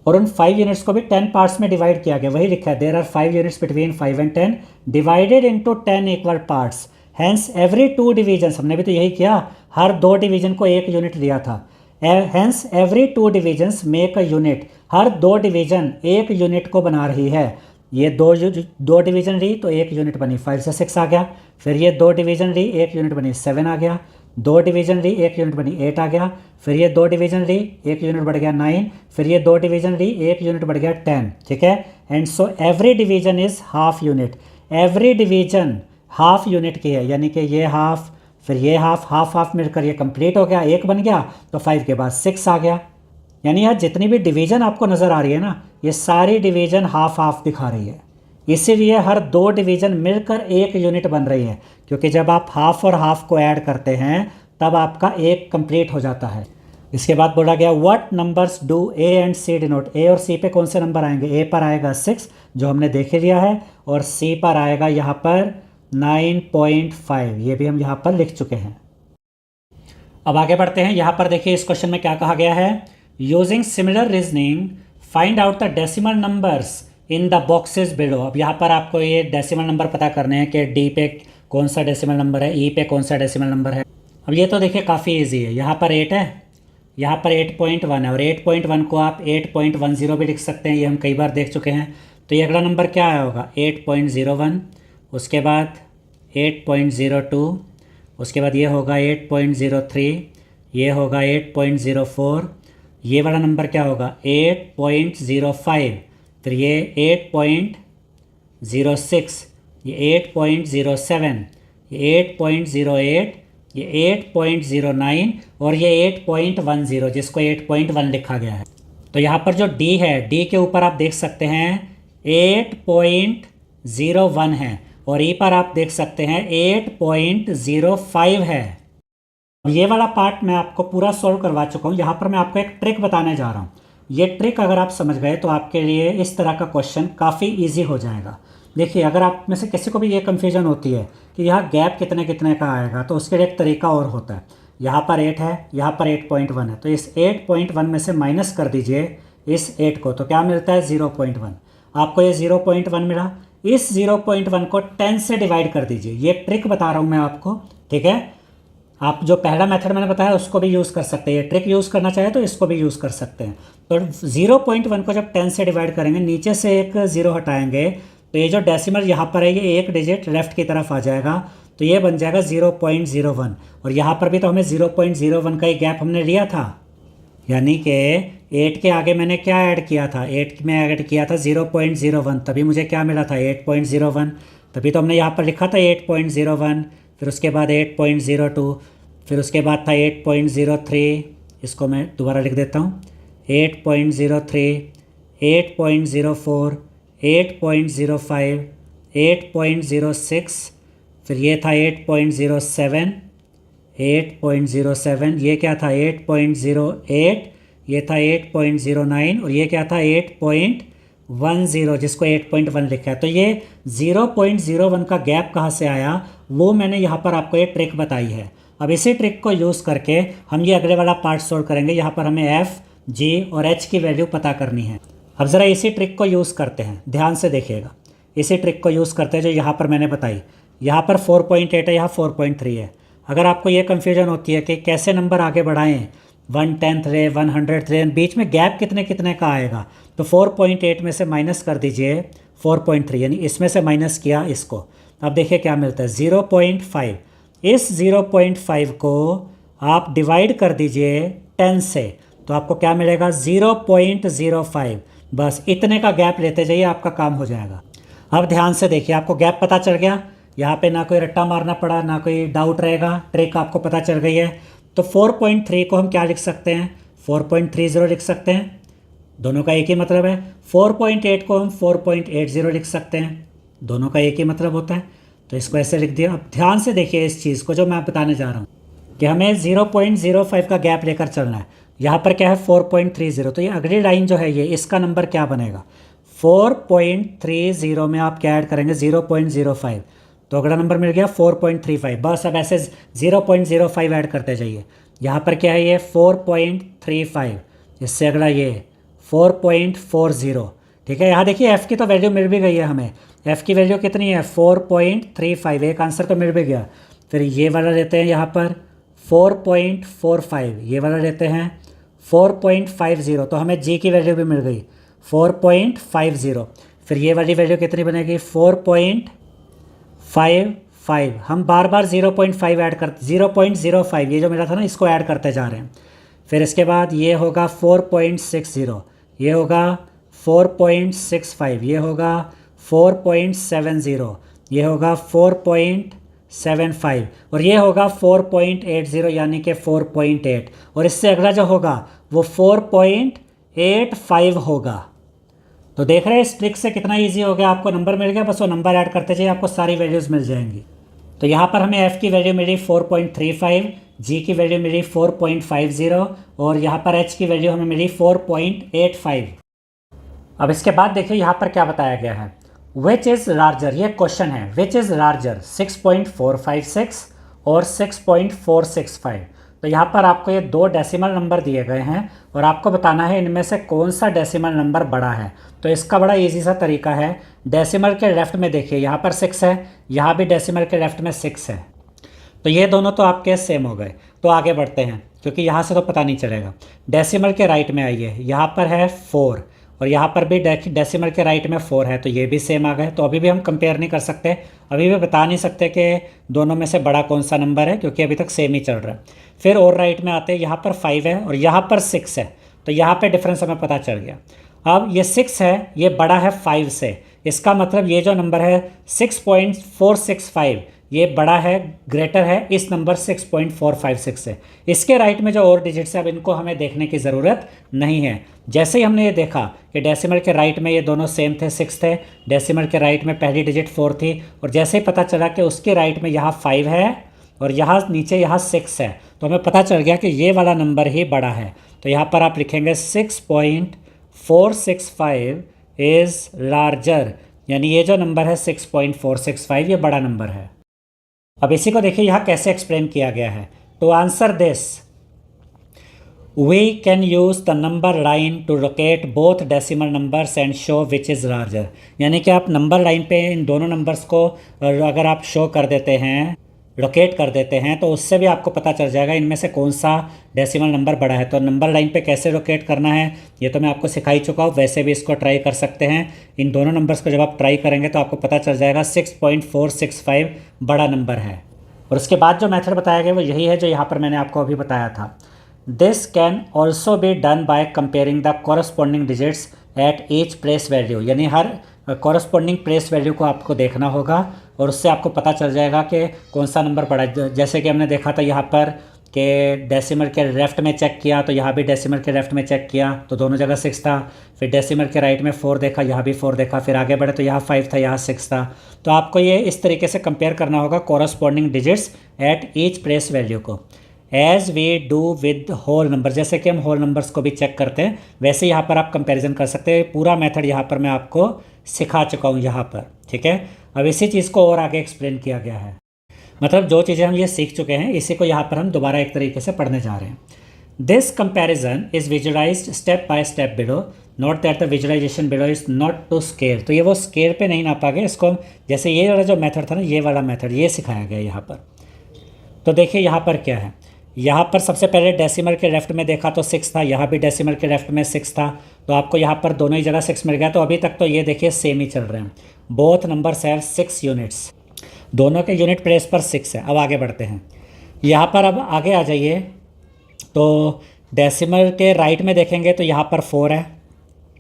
[SPEAKER 1] और उन 5 यूनिट्स को भी 10 पार्ट्स में डिवाइड किया गया, वही लिखा है there are 5 units between 5 and 10 divided into 10 equal parts, hence every 2 divisions, हमने भी तो यही किया, हर 2 डिवीजन को 1 यूनिट दिया था, hence every 2 divisions make a unit, हर 2 डिवीजन 1 यूनिट को बना रही है। ये दो डिवीजन रही तो 1 यूनिट बनी, 5 से 6 आ गया। फिर ये 2 डिवीजन रही 1 यूनिट बनी, 7 आ गया। 2 डिवीजन रही 1 यूनिट बनी, 8 आ गया। फिर ये 2 डिवीजन रही 1 यूनिट बढ़ गया, 9। फिर ये 2 डिवीजन रही 1 यूनिट बढ़ गया, 10। ठीक है। And so every division is half unit, every division half unit की है, यानी कि ये हाफ, फिर ये हाफ, हाफ हाफ मिलकर ये कंप्लीट हो गया, 1 बन गया, तो 5 के बाद 6 आ गया। यानी यार जितनी भी डिवीजन आपको नज़र आ रही है ना, ये सारी डिवीजन हाफ हाफ दिखा रही है, इसीलिए हर 2 डिवीजन मिलकर 1 यूनिट बन रही है, क्योंकि जब आप हाफ और हाफ को ऐड करते हैं तब आपका 1 कंप्लीट हो जाता है। इसके बाद बोला गया what numbers do A and C denote, A और सी पे कौन से नंबर आएंगे, ए पर आएगा 6 जो हमने देख लिया है, और सी पर आएगा यहाँ पर 9.5, ये भी हम यहाँ पर लिख चुके हैं। अब आगे बढ़ते हैं। यहाँ पर देखिए इस क्वेश्चन में क्या कहा गया है, using similar reasoning find out the decimal numbers in the boxes below. अब यहाँ पर आपको ये डेसिमल नंबर पता करने हैं कि डी पे कौन सा डेसिमल नंबर है, ई पे कौन सा डेसिमल नंबर है। अब ये तो देखिए काफ़ी इजी है, यहाँ पर 8 है, यहाँ पर 8.1 है, और 8.1 को आप 8.10 भी लिख सकते हैं, ये हम कई बार देख चुके हैं। तो ये अगला नंबर क्या आया होगा, 8.01, उसके बाद 8.02, उसके बाद ये होगा 8.03, ये होगा 8.04, ये वाला नंबर क्या होगा 8.05, फिर ये 8.06, ये 8.07, ये 8.08, ये 8.09 और ये 8.10 जिसको 8.1 लिखा गया है। तो यहाँ पर जो D है, D के ऊपर आप देख सकते हैं 8.01 है, और E पर आप देख सकते हैं 8.05 है। ये वाला पार्ट मैं आपको पूरा सॉल्व करवा चुका हूँ। यहाँ पर मैं आपको एक ट्रिक बताने जा रहा हूँ। ये ट्रिक अगर आप समझ गए तो आपके लिए इस तरह का क्वेश्चन काफ़ी इजी हो जाएगा। देखिए अगर आप में से किसी को भी ये कन्फ्यूजन होती है कि यहाँ गैप कितने कितने का आएगा, तो उसके लिए एक तरीका और होता है। यहाँ पर 8 है, यहाँ पर 8.1 है, तो इस 8.1 में से माइनस कर दीजिए इस 8 को, तो क्या मिलता है 0.1। आपको ये 0.1 मिला, इस 0.1 को 10 से डिवाइड कर दीजिए। ये ट्रिक बता रहा हूँ मैं आपको, ठीक है। आप जो पहला मेथड मैंने बताया उसको भी यूज़ कर सकते हैं, ये ट्रिक यूज़ करना चाहे तो इसको भी यूज़ कर सकते हैं। तो 0.1 को जब 10 से डिवाइड करेंगे, नीचे से एक 0 हटाएंगे, तो ये जो डेसिमल यहाँ पर है ये एक डिजिट लेफ्ट की तरफ आ जाएगा, तो ये बन जाएगा 0.01। और यहाँ पर भी तो हमें 0.01 का ही गैप हमने लिया था, यानी कि 8 के आगे मैंने क्या ऐड किया था, 8 में ऐड किया था 0.01, तभी मुझे क्या मिला था 8.01, तभी तो हमने यहाँ पर लिखा था 8.01, फिर उसके बाद 8.02, फिर उसके बाद था 8.03, इसको मैं दोबारा लिख देता हूँ, 8.03, 8.04, 8.05, 8.06, फिर ये था 8.07, 8.07, ये क्या था 8.08, ये था 8.09 और ये क्या था 8.10 जिसको 8.1 लिखा है। तो ये 0.01 का गैप कहाँ से आया वो मैंने यहाँ पर आपको ये ट्रिक बताई है। अब इसी ट्रिक को यूज़ करके हम ये अगले वाला पार्ट सॉल्व करेंगे। यहाँ पर हमें F, G और H की वैल्यू पता करनी है। अब ज़रा इसी ट्रिक को यूज़ करते हैं, ध्यान से देखिएगा। इसी ट्रिक को यूज़ करते हैं जो यहाँ पर मैंने बताई। यहाँ पर 4.8 है, यहाँ 4.3 है। अगर आपको ये कन्फ्यूजन होती है कि कैसे नंबर आगे बढ़ाएं, 1/10 रहे, 100 रहे, बीच में गैप कितने कितने का आएगा, तो 4.8 में से माइनस कर दीजिए 4.3, यानी इसमें से माइनस किया इसको। अब देखिए क्या मिलता है 0.5। इस 0.5 को आप डिवाइड कर दीजिए 10 से, तो आपको क्या मिलेगा 0.05। बस इतने का गैप लेते जाइए, आपका काम हो जाएगा। अब ध्यान से देखिए, आपको गैप पता चल गया, यहाँ पे ना कोई रट्टा मारना पड़ा, ना कोई डाउट रहेगा, ट्रिक आपको पता चल गई है। तो 4.3 को हम क्या लिख सकते हैं, 4.30 लिख सकते हैं, दोनों का एक ही मतलब है। 4.8 को हम 4.80 लिख सकते हैं, दोनों का एक ही मतलब होता है। तो इसको ऐसे लिख दिया। अब ध्यान से देखिए इस चीज़ को जो मैं बताने जा रहा हूँ कि हमें 0.05 का गैप लेकर चलना है। यहाँ पर क्या है 4.30, तो ये अगली लाइन जो है ये इसका नंबर क्या बनेगा, 4.30 में आप क्या ऐड करेंगे 0.05, तो अगला नंबर मिल गया 4.35। बस अब ऐसे 0.05 ऐड करते जाइए। यहाँ पर क्या है ये 4.35, इससे अगला ये 4.40। ठीक है, यहाँ देखिए एफ़ की तो वैल्यू मिल भी गई है हमें। एफ़ की वैल्यू कितनी है 4.35, एक आंसर तो मिल भी गया। फिर ये वाला लेते हैं यहाँ पर 4.45, ये वाला लेते हैं 4.50, तो हमें जी की वैल्यू भी मिल गई 4.50। फिर ये वाली वैल्यू कितनी बनेगी 4.55। हम बार बार 0.5 ऐड कर 0.05 ये जो मिला था ना इसको ऐड करते जा रहे हैं। फिर इसके बाद ये होगा 4.60, ये होगा 4.65, ये होगा 4.70, ये होगा 4.75 और ये होगा 4.80 यानी कि 4.8, और इससे अगला जो होगा वो 4.85 होगा। तो देख रहे हैं इस ट्रिक से कितना इजी हो गया, आपको नंबर मिल गया, बस वो नंबर ऐड करते जाइए आपको सारी वैल्यूज़ मिल जाएंगी। तो यहाँ पर हमें एफ़ की वैल्यू मिली 4.35, जी की वैल्यू मिली 4.50 और यहाँ पर एच की वैल्यू हमें मिली 4.85। अब इसके बाद देखिए यहाँ पर क्या बताया गया है, विच इज़ लार्जर, ये क्वेश्चन है, विच इज़ लार्जर 6.456 और 6.465। तो यहाँ पर आपको ये दो डेसिमल नंबर दिए गए हैं और आपको बताना है इनमें से कौन सा डेसिमल नंबर बड़ा है। तो इसका बड़ा इजी सा तरीका है, डेसिमल के लेफ्ट में देखिए यहाँ पर 6 है, यहाँ भी डेसिमल के लेफ्ट में 6 है, तो ये दोनों तो आपके सेम हो गए। तो आगे बढ़ते हैं क्योंकि यहाँ से तो पता नहीं चलेगा। डेसिमल के राइट में आइए, यहाँ पर है 4 और यहाँ पर भी डेसिमल के राइट में 4 है, तो ये भी सेम आ गए। तो अभी भी हम कंपेयर नहीं कर सकते, अभी भी बता नहीं सकते कि दोनों में से बड़ा कौन सा नंबर है क्योंकि अभी तक सेम ही चल रहा है। फिर और राइट में आते हैं, यहाँ पर 5 है और यहाँ पर 6 है, तो यहाँ पे डिफरेंस हमें पता चल गया। अब ये 6 है, ये बड़ा है 5 से, इसका मतलब ये जो नंबर है 6.465 ये बड़ा है, ग्रेटर है इस नंबर 6.456 से। इसके राइट में जो और डिजिट्स है अब इनको हमें देखने की ज़रूरत नहीं है। जैसे ही हमने ये देखा कि डेसिमल के राइट में ये दोनों सेम थे, 6 थे, डेसिमल के राइट में पहली डिजिट 4 थी, और जैसे ही पता चला कि उसके राइट में यहाँ 5 है और यहाँ नीचे यहाँ 6 है, तो हमें पता चल गया कि ये वाला नंबर ही बड़ा है। तो यहाँ पर आप लिखेंगे 6.465 इज़ लार्जर, यानी ये जो नंबर है 6.465 ये बड़ा नंबर है। अब इसी को देखिए यहाँ कैसे एक्सप्लेन किया गया है। To answer this we can use the number line to locate both decimal numbers and show which is larger, यानी कि आप नंबर लाइन पे इन दोनों नंबर्स को अगर आप शो कर देते हैं, लोकेट कर देते हैं, तो उससे भी आपको पता चल जाएगा इनमें से कौन सा डेसिमल नंबर बड़ा है। तो नंबर लाइन पे कैसे लोकेट करना है ये तो मैं आपको सिखा ही चुका हूँ, वैसे भी इसको ट्राई कर सकते हैं। इन दोनों नंबर्स को जब आप ट्राई करेंगे तो आपको पता चल जाएगा 6.465 बड़ा नंबर है। और उसके बाद जो मेथड बताया गया वो यही है जो यहाँ पर मैंने आपको अभी बताया था। This can also be done by comparing the corresponding digits at each place value, यानी हर कॉरस्पॉन्डिंग प्लेस वैल्यू को आपको देखना होगा और उससे आपको पता चल जाएगा कि कौन सा नंबर बड़ा है। जैसे कि हमने देखा था यहाँ पर कि डेसिमल के लेफ़्ट में चेक किया तो यहाँ भी डेसिमल के लेफ़्ट में चेक किया तो दोनों जगह 6 था, फिर डेसिमल के राइट में 4 देखा, यहाँ भी 4 देखा, फिर आगे बढ़े तो यहाँ 5 था, यहाँ 6 था। तो आपको ये इस तरीके से कंपेयर करना होगा corresponding digits at each place value को, as we do with whole number, जैसे कि हम होल नंबर्स को भी चेक करते हैं वैसे यहाँ पर आप कंपैरिजन कर सकते हैं। पूरा मेथड यहाँ पर मैं आपको सिखा चुका हूँ यहाँ पर, ठीक है। अब इसी चीज़ को और आगे एक्सप्लेन किया गया है, मतलब जो चीज़ें हम ये सीख चुके हैं इसी को यहाँ पर हम दोबारा एक तरीके से पढ़ने जा रहे हैं। This comparison is visualised step by step below, note that the visualisation below is not to scale. तो ये वो स्केल पे नहीं नापा गया, इसको जैसे ये वाला जो मेथड था ना, ये वाला मेथड ये सिखाया गया यहाँ पर। तो देखिए यहाँ पर क्या है, यहाँ पर सबसे पहले डेसिमल के लेफ्ट में देखा तो 6 था, यहाँ भी डेसिमल के लेफ्ट में 6 था, तो आपको यहाँ पर दोनों ही जगह 6 मिल गया। तो अभी तक तो ये देखिए सेम ही चल रहे हैं, बोथ नंबर्स हैव 6 यूनिट्स, दोनों के यूनिट प्लेस पर 6 है। अब आगे बढ़ते हैं, यहाँ पर अब आगे आ जाइए तो डेसिमल के राइट में देखेंगे तो यहाँ पर 4 है,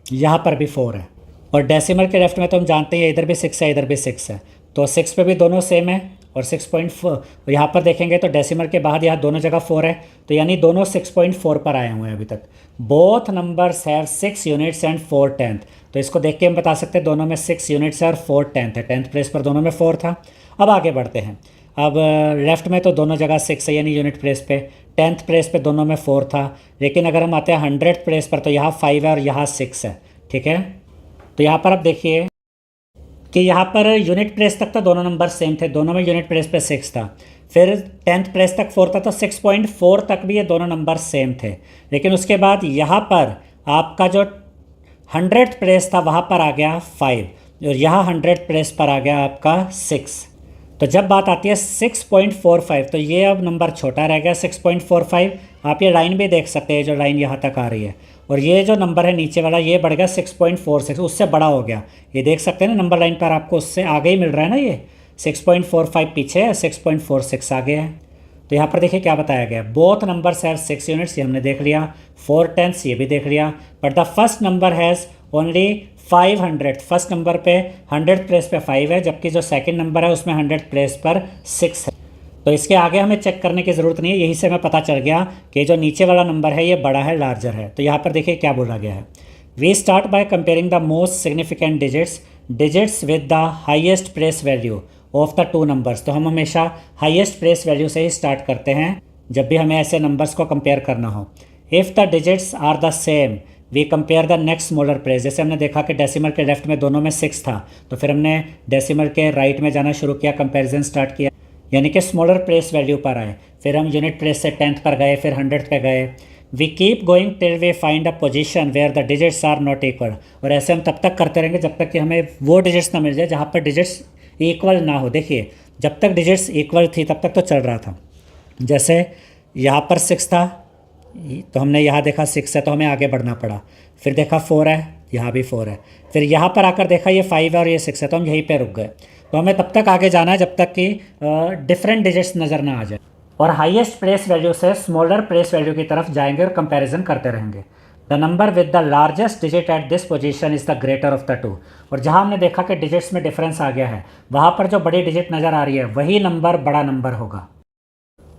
[SPEAKER 1] यहाँ पर भी 4 है, और डेसिमल के लेफ्ट में तो हम जानते हैं इधर भी 6 है, इधर भी 6 है, तो 6 पे भी दोनों सेम है। और 6.4 यहाँ पर देखेंगे तो डेसिमल के बाद यहाँ दोनों जगह 4 है, तो यानी दोनों 6.4 पर आए हुए हैं अभी तक। Both numbers have 6 units and 4 tenth, तो इसको देख के हम बता सकते हैं दोनों में 6 यूनिट्स है और 4 टेंथ है, 10th प्लेस पर दोनों में 4 था। अब आगे बढ़ते हैं, अब लेफ्ट में तो दोनों जगह 6 है यानी यूनिट प्लेस पे, 10th प्लेस पे दोनों में 4 था, लेकिन अगर हम आते हैं 100th प्लेस पर तो यहाँ 5 है और यहाँ 6 है, ठीक है। तो यहाँ पर आप देखिए कि यहाँ पर यूनिट प्लेस तक तो दोनों नंबर सेम थे, दोनों में यूनिट प्लेस पे 6 था। फिर 10th प्लेस तक 4 था, तो 6.4 तक भी ये दोनों नंबर सेम थे। लेकिन उसके बाद यहाँ पर आपका जो 100th प्लेस था वहाँ पर आ गया 5 और यहाँ 100th प्लेस पर आ गया आपका 6। तो जब बात आती है 6.45, तो ये अब नंबर छोटा रह गया 6.45। आप ये लाइन भी देख सकते हैं, जो लाइन यहाँ तक आ रही है, और ये जो नंबर है नीचे वाला ये बढ़ गया 6.46, उससे बड़ा हो गया। ये देख सकते हैं ना, नंबर लाइन पर आपको उससे आगे ही मिल रहा है ना, ये 6.45 पीछे है, 6.46 आगे है। तो यहाँ पर देखिए क्या बताया गया, बोथ नंबर्स हैव 6 यूनिट्स, ये हमने देख लिया। 4 10ths ये भी देख लिया। But the first number has only 500, first number पे 100th प्लेस पे 5 है, जबकि जो सेकंड नंबर है उसमें 100th प्लेस पर 6 है। तो इसके आगे हमें चेक करने की ज़रूरत नहीं है, यही से हमें पता चल गया कि जो नीचे वाला नंबर है ये बड़ा है, लार्जर है। तो यहाँ पर देखिए क्या बोला गया है, we start by comparing the most significant digits with the highest place value of the two numbers. तो हम हमेशा हाईएस्ट प्लेस वैल्यू से ही स्टार्ट करते हैं जब भी हमें ऐसे नंबर्स को कंपेयर करना हो। If the digits are the same we compare the next smaller place. जैसे हमने देखा कि डेसिमल के लेफ्ट में दोनों में 6 था, तो फिर हमने डेसिमल के राइट में जाना शुरू किया, कंपेरिजन स्टार्ट किया, यानी कि स्मॉलर प्लेस वैल्यू पर आए। फिर हम यूनिट प्लेस से 10th पर गए, फिर 100th पे गए। We keep going till we find a position where the digits are not equal. और ऐसे हम तब तक करते रहेंगे जब तक कि हमें वो डिजिट्स ना मिल जाए जहाँ पर डिजिट्स इक्वल ना हो। देखिए जब तक डिजिट्स इक्वल थी तब तक तो चल रहा था। जैसे यहाँ पर 6 था, तो हमने यहाँ देखा 6 है तो हमें आगे बढ़ना पड़ा। फिर देखा 4 है, यहाँ भी 4 है। फिर यहाँ पर आकर देखा ये 5 है और ये 6 है, तो हम यहीं पे रुक गए। तो हमें तब तक आगे जाना है जब तक कि डिफरेंट डिजिट्स नज़र ना आ जाए, और हाईएस्ट प्लेस वैल्यू से स्मॉलर प्लेस वैल्यू की तरफ जाएंगे और कंपैरिजन करते रहेंगे। The number with the largest digit at this position is the greater of the to. और जहाँ हमने देखा कि डिजिट्स में डिफरेंस आ गया है, वहाँ पर जो बड़ी डिजिट नज़र आ रही है वही नंबर बड़ा नंबर होगा।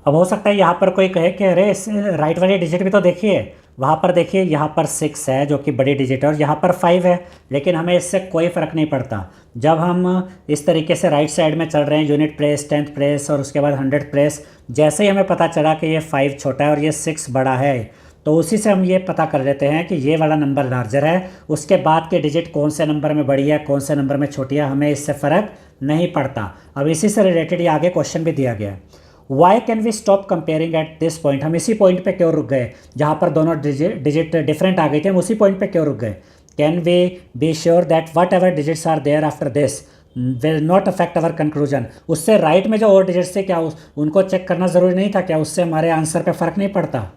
[SPEAKER 1] अब हो सकता है यहाँ पर कोई कहे कि अरे इस राइट वाली डिजिट भी तो देखिए, वहाँ पर देखिए यहाँ पर 6 है जो कि बड़ी डिजिट है और यहाँ पर 5 है, लेकिन हमें इससे कोई फ़र्क नहीं पड़ता। जब हम इस तरीके से राइट साइड में चल रहे हैं, यूनिट प्लेस, 10th प्लेस और उसके बाद 100th प्लेस, जैसे ही हमें पता चला कि ये 5 छोटा है और ये 6 बड़ा है, तो उसी से हम ये पता कर लेते हैं कि ये वाला नंबर लार्जर है। उसके बाद के डिजिट कौन से नंबर में बड़ी है, कौन से नंबर में छोटी है, हमें इससे फ़र्क नहीं पड़ता। अब इसी से रिलेटेड ये आगे क्वेश्चन भी दिया गया है, why can we stop comparing at this point. हम इसी पॉइंट पे क्यों रुक गए जहाँ पर दोनों डिजिट डिफरेंट आ गई थी, हम उसी पॉइंट पे क्यों रुक गए। Can we be sure that whatever digits are there after this will not affect our conclusion. उससे राइट में जो और डिजिट्स थे क्या उनको चेक करना ज़रूरी नहीं था क्या, उससे हमारे आंसर पे फ़र्क नहीं पड़ता।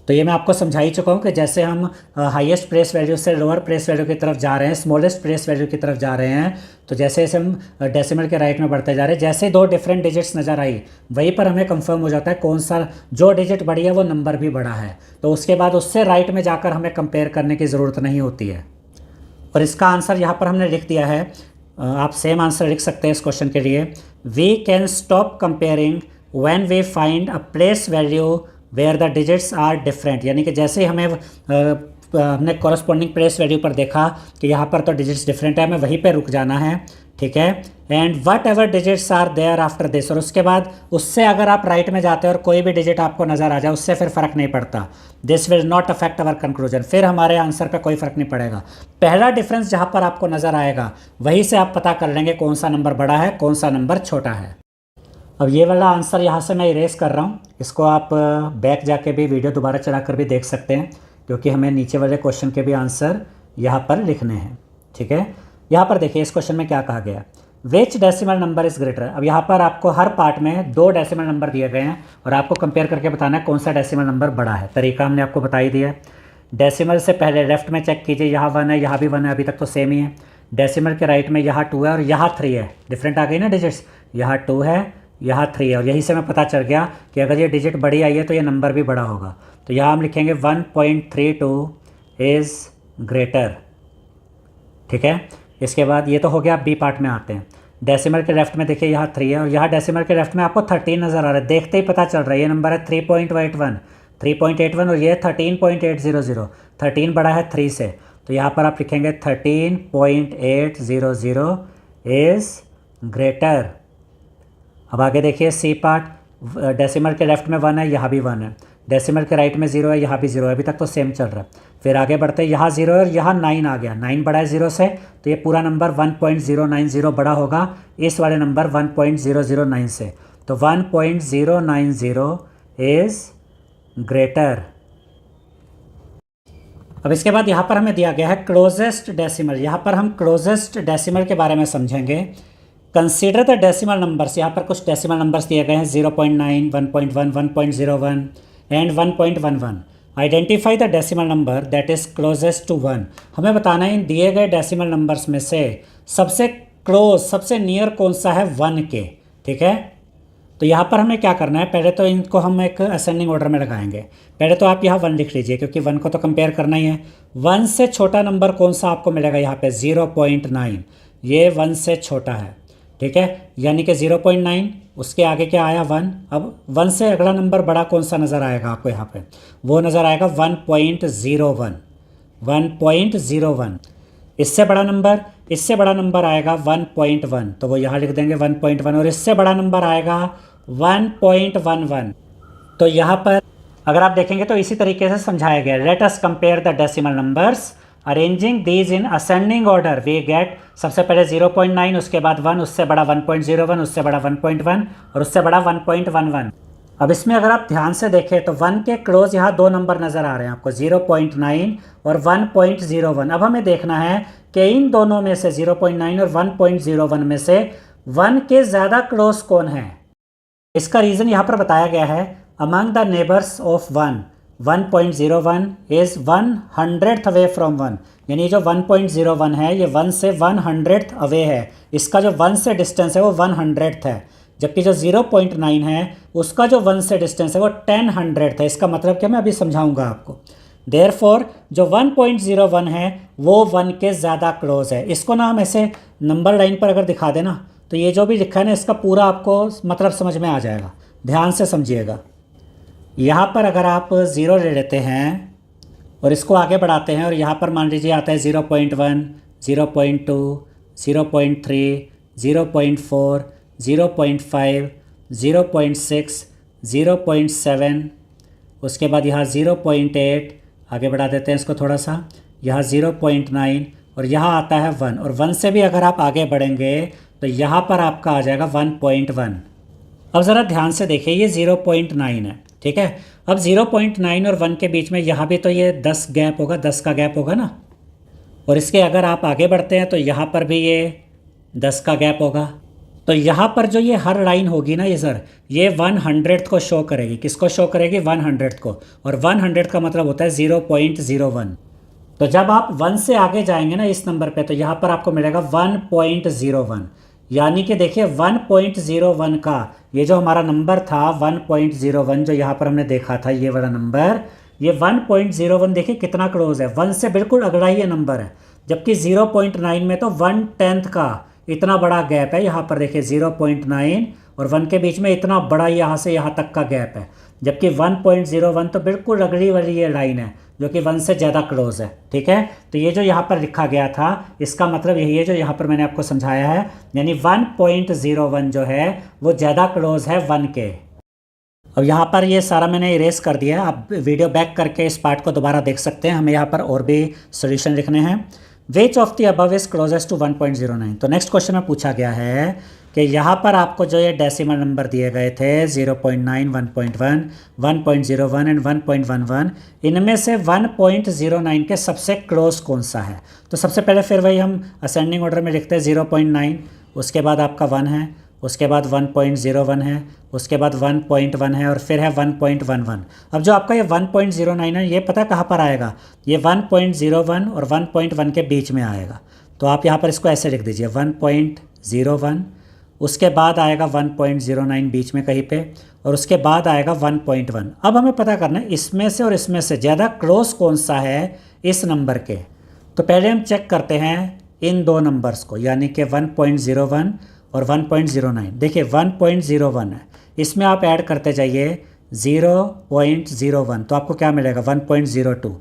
[SPEAKER 1] तो ये मैं आपको समझा ही चुका हूँ कि जैसे हम हाईएस्ट प्लेस वैल्यू से लोअर प्लेस वैल्यू की तरफ जा रहे हैं, स्मॉलेस्ट प्लेस वैल्यू की तरफ जा रहे हैं, तो जैसे जैसे हम डेसिमल के राइट में बढ़ते जा रहे हैं, जैसे दो डिफरेंट डिजिट्स नज़र आई वहीं पर हमें कंफर्म हो जाता है कौन सा जो डिजिट बड़ी है वो नंबर भी बड़ा है। तो उसके बाद उससे राइट में जाकर हमें कंपेयर करने की ज़रूरत नहीं होती है। और इसका आंसर यहाँ पर हमने लिख दिया है, आप सेम आंसर लिख सकते हैं इस क्वेश्चन के लिए। We can stop comparing when we find a place value where the digits are different. यानी कि जैसे ही हमने कॉरस्पॉन्डिंग प्लेस वैल्यू पर देखा कि यहाँ पर तो डिजिट्स डिफरेंट है, हमें वहीं पे रुक जाना है, ठीक है। And whatever digits are there after this, और उसके बाद उससे अगर आप राइट में जाते हैं और कोई भी डिजिट आपको नज़र आ जाए उससे फिर फ़र्क नहीं पड़ता। This will not affect our conclusion, फिर हमारे आंसर पे कोई फ़र्क नहीं पड़ेगा। पहला डिफरेंस जहाँ पर आपको नज़र आएगा वहीं से आप पता कर लेंगे कौन सा नंबर बड़ा है, कौन सा नंबर छोटा है। अब ये वाला आंसर यहाँ से मैं इरेज कर रहा हूँ, इसको आप बैक जाके भी वीडियो दोबारा चला कर भी देख सकते हैं, क्योंकि हमें नीचे वाले क्वेश्चन के भी आंसर यहाँ पर लिखने हैं, ठीक है। यहाँ पर देखिए इस क्वेश्चन में क्या कहा गया, विच डेसिमल नंबर इज़ ग्रेटर। अब यहाँ पर आपको हर पार्ट में 2 डेसिमल नंबर दिए गए हैं और आपको कंपेयर करके बताना है कौन सा डेसिमल नंबर बड़ा है। तरीका हमने आपको बता ही दिया है। डेसिमल से पहले लेफ्ट में चेक कीजिए, यहाँ 1 है, यहाँ भी 1 है, अभी तक तो सेम ही है। डेसिमल के राइट में यहाँ 2 है और यहाँ 3 है, डिफरेंट आ गई ना डिजिट्स, यहाँ 2 है, यहाँ 3 है, और यही से हमें पता चल गया कि अगर ये डिजिट बड़ी आई है तो ये नंबर भी बड़ा होगा। तो यहाँ हम लिखेंगे 1.32 इज़ ग्रेटर, ठीक है। इसके बाद ये तो हो गया, बी पार्ट में आते हैं। डेसिमल के लेफ्ट में देखिए यहाँ 3 है और यहाँ डेसिमल के लेफ्ट में आपको 13 नज़र आ रहा है, देखते ही पता चल रहा है ये नंबर है 3.81 और ये 13.800, 13 बड़ा है 3 से, तो यहाँ पर आप लिखेंगे 13.800 इज़ ग्रेटर। अब आगे देखिए सी पार्ट, डेसिमल के लेफ्ट में 1 है, यहाँ भी 1 है, डेसिमल के राइट में 0 है, यहाँ भी 0 है, अभी तक तो सेम चल रहा है। फिर आगे बढ़ते हैं, यहाँ 0 है और यहाँ 9 आ गया, 9 बड़ा है 0 से, तो ये पूरा नंबर 1.090 बड़ा होगा इस वाले नंबर 1.009 से। तो 1.090 इज़ ग्रेटर। अब इसके बाद यहाँ पर हमें दिया गया है क्लोजेस्ट डेसिमल। यहाँ पर हम क्लोजेस्ट डेसिमल के बारे में समझेंगे। कंसीडर द डेसिमल नंबर्स, यहाँ पर कुछ डेसिमल नंबर्स दिए गए हैं 0.9, 1.1, 1.01 and 1.11। Identify the decimal number that is closest to 1। हमें बताना है इन दिए गए डेसिमल नंबर्स में से सबसे क्लोज, सबसे नियर कौन सा है 1 के। ठीक है, तो यहाँ पर हमें क्या करना है, पहले तो इनको हम एक असेंडिंग ऑर्डर में लगाएंगे। पहले तो आप यहाँ 1 लिख लीजिए क्योंकि 1 को तो कंपेयर करना ही है। 1 से छोटा नंबर कौन सा आपको मिलेगा यहाँ पे 0.9, ये 1 से छोटा है। ठीक है, यानी कि 0.9, उसके आगे क्या आया 1। अब 1 से अगला नंबर बड़ा कौन सा नज़र आएगा आपको यहाँ पे, वो नज़र आएगा 1.01, 1.01। इससे बड़ा नंबर आएगा 1.1, तो वो यहाँ लिख देंगे 1.1। और इससे बड़ा नंबर आएगा 1.11। तो यहाँ पर अगर आप देखेंगे तो इसी तरीके से समझाया गया। Let us compare the decimal numbers arranging these in ascending order. We get सबसे पहले 0.9, उसके बाद 1, उससे बड़ा 1.01, उससे बड़ा 1.1 और उससे बड़ा 1.11। अब इसमें अगर आप ध्यान से देखें तो 1 के क्लोज यहाँ 2 नंबर नज़र आ रहे हैं आपको, 0.9 और 1.01। अब हमें देखना है कि इन दोनों में से 0.9 और 1.01 में से 1 के ज़्यादा क्लोज कौन है। इसका रीज़न यहाँ पर बताया गया है, among the neighbours of 1.01 is 100th away from 1। यानी जो 1.01 है ये 1 से 100th अवे है, इसका जो 1 से डिस्टेंस है वो 100th है। जबकि जो 0.9 है उसका जो 1 से डिस्टेंस है वो 1000th है। इसका मतलब क्या, मैं अभी समझाऊंगा आपको। देयरफॉर जो 1.01 है वो 1 के ज़्यादा क्लोज है। इसको ना हम ऐसे नंबर लाइन पर अगर दिखा देना तो ये जो भी लिखा है ना इसका पूरा आपको मतलब समझ में आ जाएगा। ध्यान से समझिएगा। यहाँ पर अगर आप 0 ले लेते हैं और इसको आगे बढ़ाते हैं और यहाँ पर मान लीजिए आता है 0.1, 0.2, 0.3, 0.4, 0.5, 0.6, 0.7, उसके बाद यहाँ 0.8, आगे बढ़ा देते हैं इसको थोड़ा सा, यहाँ 0.9 और यहाँ आता है 1। और 1 से भी अगर आप आगे बढ़ेंगे तो यहाँ पर आपका आ जाएगा 1.1। अब ज़रा ध्यान से देखिए, ये 0.9 है। ठीक है, अब 0.9 और 1 के बीच में यहाँ भी तो ये 10 गैप होगा, 10 का गैप होगा ना। और इसके अगर आप आगे बढ़ते हैं तो यहाँ पर भी ये 10 का गैप होगा। तो यहाँ पर जो ये हर लाइन होगी ना, ये सर ये 100th को शो करेगी। किसको शो करेगी? 100th को। और 100 का मतलब होता है 0.01। तो जब आप 1 से आगे जाएंगे ना इस नंबर पे तो यहाँ पर आपको मिलेगा 1.01। यानी कि देखिए 1.01 का ये जो हमारा नंबर था 1.01 जो यहाँ पर हमने देखा था ये वाला नंबर, ये 1.01 देखिए कितना क्लोज है, 1 से बिल्कुल अगला ही ये नंबर है। जबकि 0.9 में तो 1/10 का इतना बड़ा गैप है। यहाँ पर देखिए 0.9 और 1 के बीच में इतना बड़ा यहाँ से यहाँ तक का गैप है। जबकि 1.01 तो बिल्कुल अगली वाली ये लाइन है जो कि 1 से ज़्यादा क्लोज है। ठीक है, तो ये जो यहाँ पर लिखा गया था इसका मतलब यही है जो यहाँ पर मैंने आपको समझाया है, यानी 1.01 जो है वो ज़्यादा क्लोज है 1 के। अब यहाँ पर ये सारा मैंने इरेज कर दिया है, आप वीडियो बैक करके इस पार्ट को दोबारा देख सकते हैं। हमें यहाँ पर और भी सोल्यूशन लिखने हैं। Which of the above is closest to 1.09। तो नेक्स्ट क्वेश्चन में पूछा गया है कि यहाँ पर आपको जो ये डेसिमल नंबर दिए गए थे 0.9, 1.1, 1.01 एंड 1.11, इनमें से 1.09 के सबसे क्लोज कौन सा है। तो सबसे पहले फिर वही हम असेंडिंग ऑर्डर में लिखते हैं 0.9, उसके बाद आपका 1 है, उसके बाद 1.01 है, उसके बाद 1.1 है और फिर है 1.11। अब जो आपका ये 1.09 है ये पता कहाँ पर आएगा, ये 1.01 और 1.1 के बीच में आएगा। तो आप यहाँ पर इसको ऐसे लिख दीजिए 1.01, उसके बाद आएगा 1.09 बीच में कहीं पे और उसके बाद आएगा 1.1। अब हमें पता करना है इसमें से और इसमें से ज़्यादा क्लोज कौन सा है इस नंबर के। तो पहले हम चेक करते हैं इन दो नंबर्स को, यानी कि 1.01 और 1.09। देखिए 1.01 है, इसमें आप ऐड करते जाइए 0.01 तो आपको क्या मिलेगा 1.02।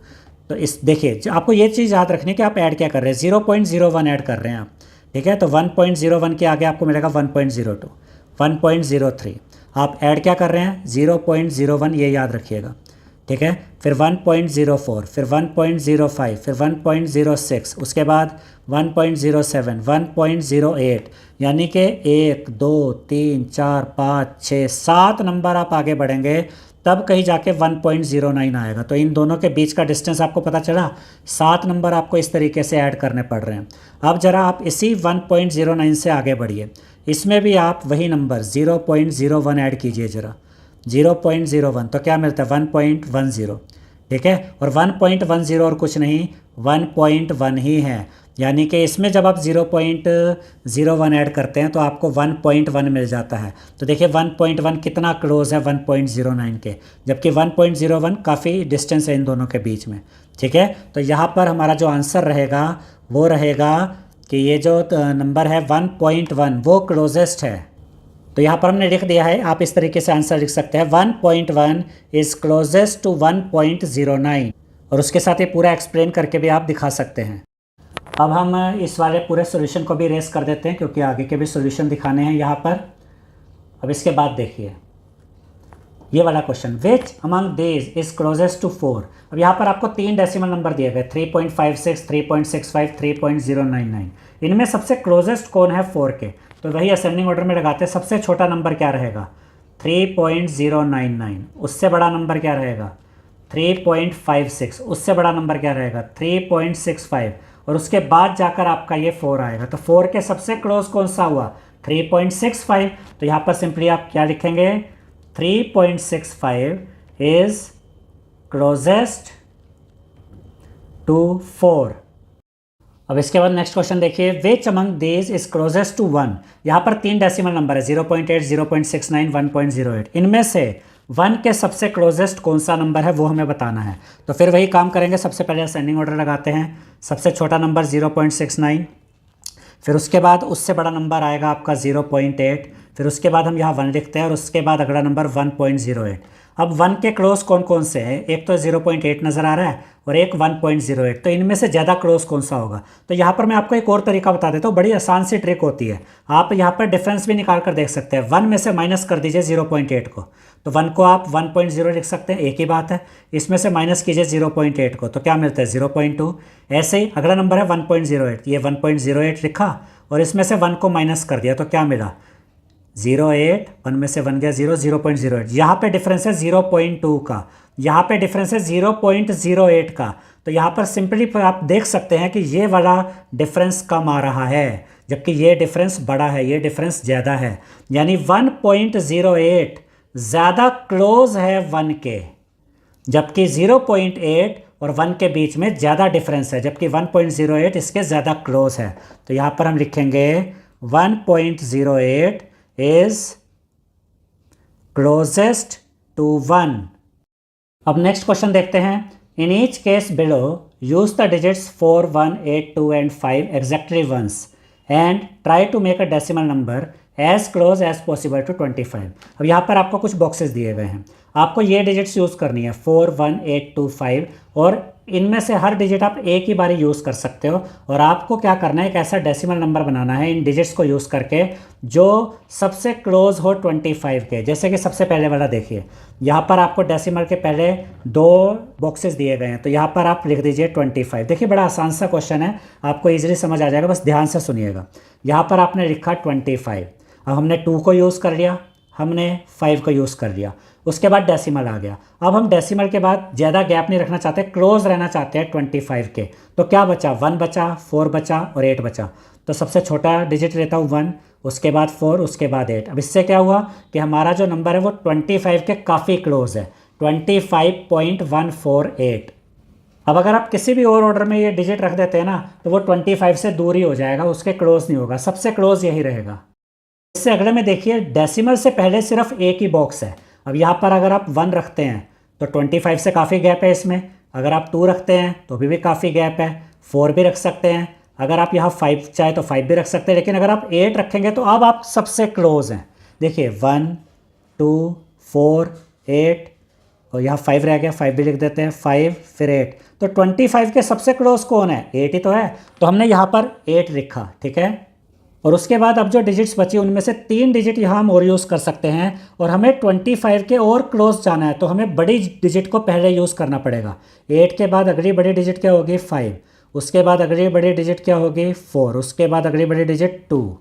[SPEAKER 1] तो इस देखिए आपको ये चीज़ याद रखनी है कि आप ऐड क्या कर रहे हैं, 0.01 ऐड कर रहे हैं आप। ठीक है, तो 1.01 के आगे आपको मिलेगा 1.02, 1.03। आप ऐड क्या कर रहे हैं 0.01, ये याद रखिएगा। ठीक है, फिर 1.04, फिर 1.05, फिर 1.06, उसके बाद 1.07, 1.08, यानी कि 1 2 3 4 5 6 7 नंबर आप आगे बढ़ेंगे तब कहीं जाके 1.09 आएगा। तो इन दोनों के बीच का डिस्टेंस आपको पता चला, 7 नंबर आपको इस तरीके से ऐड करने पड़ रहे हैं। अब ज़रा आप इसी 1.09 से आगे बढ़िए, इसमें भी आप वही नंबर 0.01 ऐड कीजिए ज़रा, 0.01, तो क्या मिलता है 1.10, ठीक है। और 1.10 और कुछ नहीं 1.1 ही है, यानी कि इसमें जब आप 0.01 ऐड करते हैं तो आपको 1.1 मिल जाता है। तो देखिए 1.1 कितना क्लोज है 1.09 के, जबकि 1.01 काफ़ी डिस्टेंस है इन दोनों के बीच में, ठीक है। तो यहाँ पर हमारा जो आंसर रहेगा वो रहेगा कि ये जो नंबर है 1.1 वो क्लोजेस्ट है। तो यहाँ पर हमने लिख दिया है, आप इस तरीके से आंसर लिख सकते हैं 1.1 इज़ क्लोजेस्ट टू 1.09, और उसके साथ ये पूरा एक्सप्लेन करके भी आप दिखा सकते हैं। अब हम इस वाले पूरे सॉल्यूशन को भी रेस कर देते हैं क्योंकि आगे के भी सॉल्यूशन दिखाने हैं यहाँ पर। अब इसके बाद देखिए ये वाला question, which among these is closest to 4। अब यहाँ पर आपको 3 डेसिमल नंबर दिए गए 3.56, 3.65, 3.099। इनमें सबसे क्लोजेस्ट कौन है 4 के, तो वही असेंडिंग ऑर्डर में लगाते हैं। सबसे छोटा नंबर क्या रहेगा 3.099, उससे बड़ा नंबर क्या रहेगा 3.56, उससे बड़ा नंबर क्या रहेगा 3.65, और उसके बाद जाकर आपका ये 4 आएगा। तो 4 के सबसे क्लोज कौन सा हुआ 3.65। तो यहाँ पर सिंपली आप क्या लिखेंगे 3.65 इज क्लोजेस्ट टू 4। अब इसके बाद नेक्स्ट क्वेश्चन देखिए, which among these is closest to 1। यहाँ पर 3 डेसिमल नंबर है 0.8, 0.69, 1.08। इनमें से 1 के सबसे क्लोजेस्ट कौन सा नंबर है वो हमें बताना है। तो फिर वही काम करेंगे, सबसे पहले असेंडिंग ऑर्डर लगाते हैं। सबसे छोटा नंबर 0.69, फिर उसके बाद उससे बड़ा नंबर आएगा आपका 0.8, फिर उसके बाद हम यहाँ 1 लिखते हैं और उसके बाद अगला नंबर 1.08। अब 1 के क्लोज कौन कौन से हैं, एक तो 0.8 नज़र आ रहा है और एक 1.08, तो इनमें से ज़्यादा क्लोज कौन सा होगा। तो यहाँ पर मैं आपको एक और तरीका बता देता हूँ, बड़ी आसान सी ट्रिक होती है। आप यहाँ पर डिफरेंस भी निकाल कर देख सकते हैं, 1 में से माइनस कर दीजिए 0.8 को, तो 1 को आप 1.0 लिख सकते हैं, एक ही बात है। इसमें से माइनस कीजिए 0.8 को, तो क्या मिलता है 0.2। ऐसे ही अगला नंबर है 1.08, ये 1.08 लिखा और इसमें से 1 को माइनस कर दिया तो क्या मिला 0.8, 1 में से 1 गया 0, 0.08। यहाँ पे डिफरेंस है 0.2 का, यहाँ पे डिफरेंस है 0.08 का। तो यहाँ पर सिंपली आप देख सकते हैं कि ये वाला डिफरेंस कम आ रहा है जबकि ये डिफरेंस बड़ा है, ये डिफरेंस ज़्यादा है। यानी 1.08 ज़्यादा क्लोज है 1 के, जबकि 0.8 और 1 के बीच में ज़्यादा डिफरेंस है, जबकि 1.08 इसके ज़्यादा क्लोज है। तो यहाँ पर हम लिखेंगे 1.08 is closest to 1। अब नेक्स्ट क्वेश्चन देखते हैं, in each case below use the digits 4, 1, 8, 2 and 5 exactly once and try to make a decimal number as close as possible to 25। अब यहाँ पर आपको कुछ बॉक्सेस दिए गए हैं, आपको ये डिजिट्स यूज़ करनी है 4, 1, 8, 2, 5, और इनमें से हर डिजिट आप एक ही बारी यूज़ कर सकते हो। और आपको क्या करना है, एक ऐसा डेसिमल नंबर बनाना है इन डिजिट्स को यूज़ करके जो सबसे क्लोज हो 25 के। जैसे कि सबसे पहले वाला देखिए, यहाँ पर आपको डेसिमल के पहले 2 बॉक्सेस दिए गए हैं, तो यहाँ पर आप लिख दीजिए 25। देखिए बड़ा आसान सा क्वेश्चन है, आपको ईजिली समझ आ जाएगा, बस ध्यान से सुनिएगा। यहाँ पर आपने लिखा 25, अब हमने 2 को यूज़ कर लिया, हमने 5 को यूज़ कर लिया, उसके बाद डेसिमल आ गया। अब हम डेसिमल के बाद ज़्यादा गैप नहीं रखना चाहते, क्लोज रहना चाहते हैं 25 के। तो क्या बचा 1 बचा, 4 बचा और 8 बचा। तो सबसे छोटा डिजिट लेता हूँ 1, उसके बाद 4, उसके बाद 8। अब इससे क्या हुआ कि हमारा जो नंबर है वो 25 के काफ़ी क्लोज है, 25.148। अब अगर आप किसी भी और ऑर्डर में ये डिजिट रख देते हैं ना तो वो 25 से दूर ही हो जाएगा, उसके क्लोज नहीं होगा, सबसे क्लोज यही रहेगा। इससे अगले में देखिए, डेसिमल से पहले सिर्फ एक ही बॉक्स है। अब यहाँ पर अगर आप 1 रखते हैं तो 25 से काफ़ी गैप है इसमें, अगर आप 2 रखते हैं तो भी काफ़ी गैप है, 4 भी रख सकते हैं, अगर आप यहाँ 5 चाहे तो 5 भी रख सकते हैं, लेकिन अगर आप 8 रखेंगे तो अब आप सबसे क्लोज हैं। देखिए 1, 2, 4, 8 और यहाँ 5 रह गया, 5 भी लिख देते हैं, 5 फिर 8। तो 25 के सबसे क्लोज कौन है, 8 ही तो है, तो हमने यहाँ पर 8 लिखा, ठीक है। और उसके बाद अब जो डिजिट्स बची उनमें से 3 डिजिट यहाँ हम और यूज़ कर सकते हैं और हमें 25 के और क्लोज जाना है तो हमें बड़ी डिजिट को पहले यूज़ करना पड़ेगा। 8 के बाद अगली बड़ी डिजिट क्या होगी 5, उसके बाद अगली बड़ी डिजिट क्या होगी 4, उसके बाद अगली बड़ी डिजिट 2।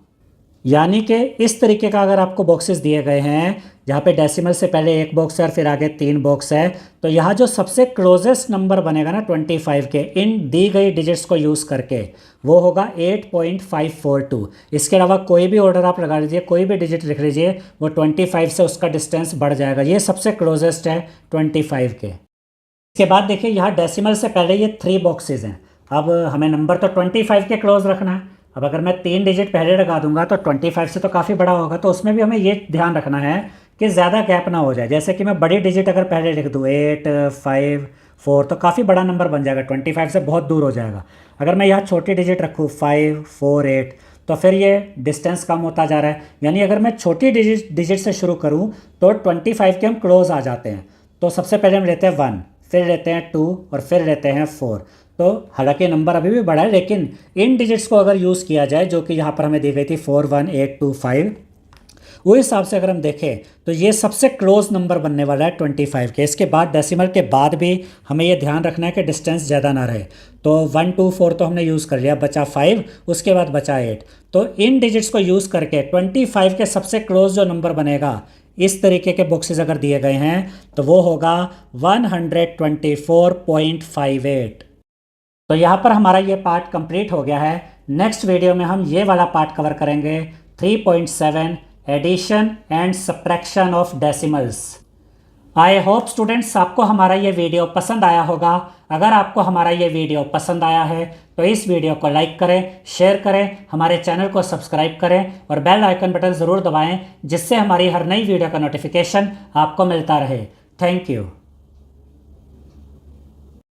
[SPEAKER 1] यानी कि इस तरीके का अगर आपको बॉक्सेस दिए गए हैं जहाँ पे डेसिमल से पहले एक बॉक्स है और फिर आगे 3 बॉक्स है, तो यहाँ जो सबसे क्लोजेस्ट नंबर बनेगा ना 25 के इन दी गई डिजिट्स को यूज़ करके वो होगा 8.542। इसके अलावा कोई भी ऑर्डर आप लगा लीजिए, कोई भी डिजिट लिख लीजिए, वो 25 से उसका डिस्टेंस बढ़ जाएगा। ये सबसे क्लोजेस्ट है 25 के। इसके बाद देखिए यहाँ डेसिमल से पहले ये 3 बॉक्सेज हैं। अब हमें नंबर तो 25 के क्लोज रखना है। अब अगर मैं 3 डिजिट पहले लगा दूंगा तो 25 से तो काफ़ी बड़ा होगा, तो उसमें भी हमें ये ध्यान रखना है कि ज़्यादा गैप ना हो जाए। जैसे कि मैं बड़ी डिजिट अगर पहले लिख दूँ 8, 5, 4 तो काफ़ी बड़ा नंबर बन जाएगा, 25 से बहुत दूर हो जाएगा। अगर मैं यहाँ छोटी डिजिट रखूँ 5, 4, 8 तो फिर ये डिस्टेंस कम होता जा रहा है। यानी अगर मैं छोटी डिजिट से शुरू करूँ तो 25 के हम क्लोज आ जाते हैं। तो सबसे पहले हम लेते हैं 1, फिर लेते हैं 2 और फिर लेते हैं 4। तो हालांकि नंबर अभी भी बड़ा है लेकिन इन डिजिट्स को अगर यूज़ किया जाए जो कि यहाँ पर हमें दी गई थी 4, 1, 8, 2, 5, वो हिसाब से अगर हम देखें तो ये सबसे क्लोज नंबर बनने वाला है 25 के। इसके बाद डेसिमल के बाद भी हमें ये ध्यान रखना है कि डिस्टेंस ज़्यादा ना रहे। तो 1, 2, 4 तो हमने यूज़ कर लिया, बचा 5, उसके बाद बचा 8। तो इन डिजिट्स को यूज़ करके 25 के सबसे क्लोज जो नंबर बनेगा इस तरीके के बॉक्सेस अगर दिए गए हैं तो वो होगा 124.58। तो यहाँ पर हमारा ये पार्ट कंप्लीट हो गया है। नेक्स्ट वीडियो में हम ये वाला पार्ट कवर करेंगे 3.7 addition and subtraction of decimals. I hope students आपको हमारा ये वीडियो पसंद आया होगा। अगर आपको हमारा ये वीडियो पसंद आया है तो इस वीडियो को लाइक करें, शेयर करें, हमारे चैनल को सब्सक्राइब करें और बेल आइकन बटन ज़रूर दबाएं जिससे हमारी हर नई वीडियो का नोटिफिकेशन आपको मिलता रहे। Thank you.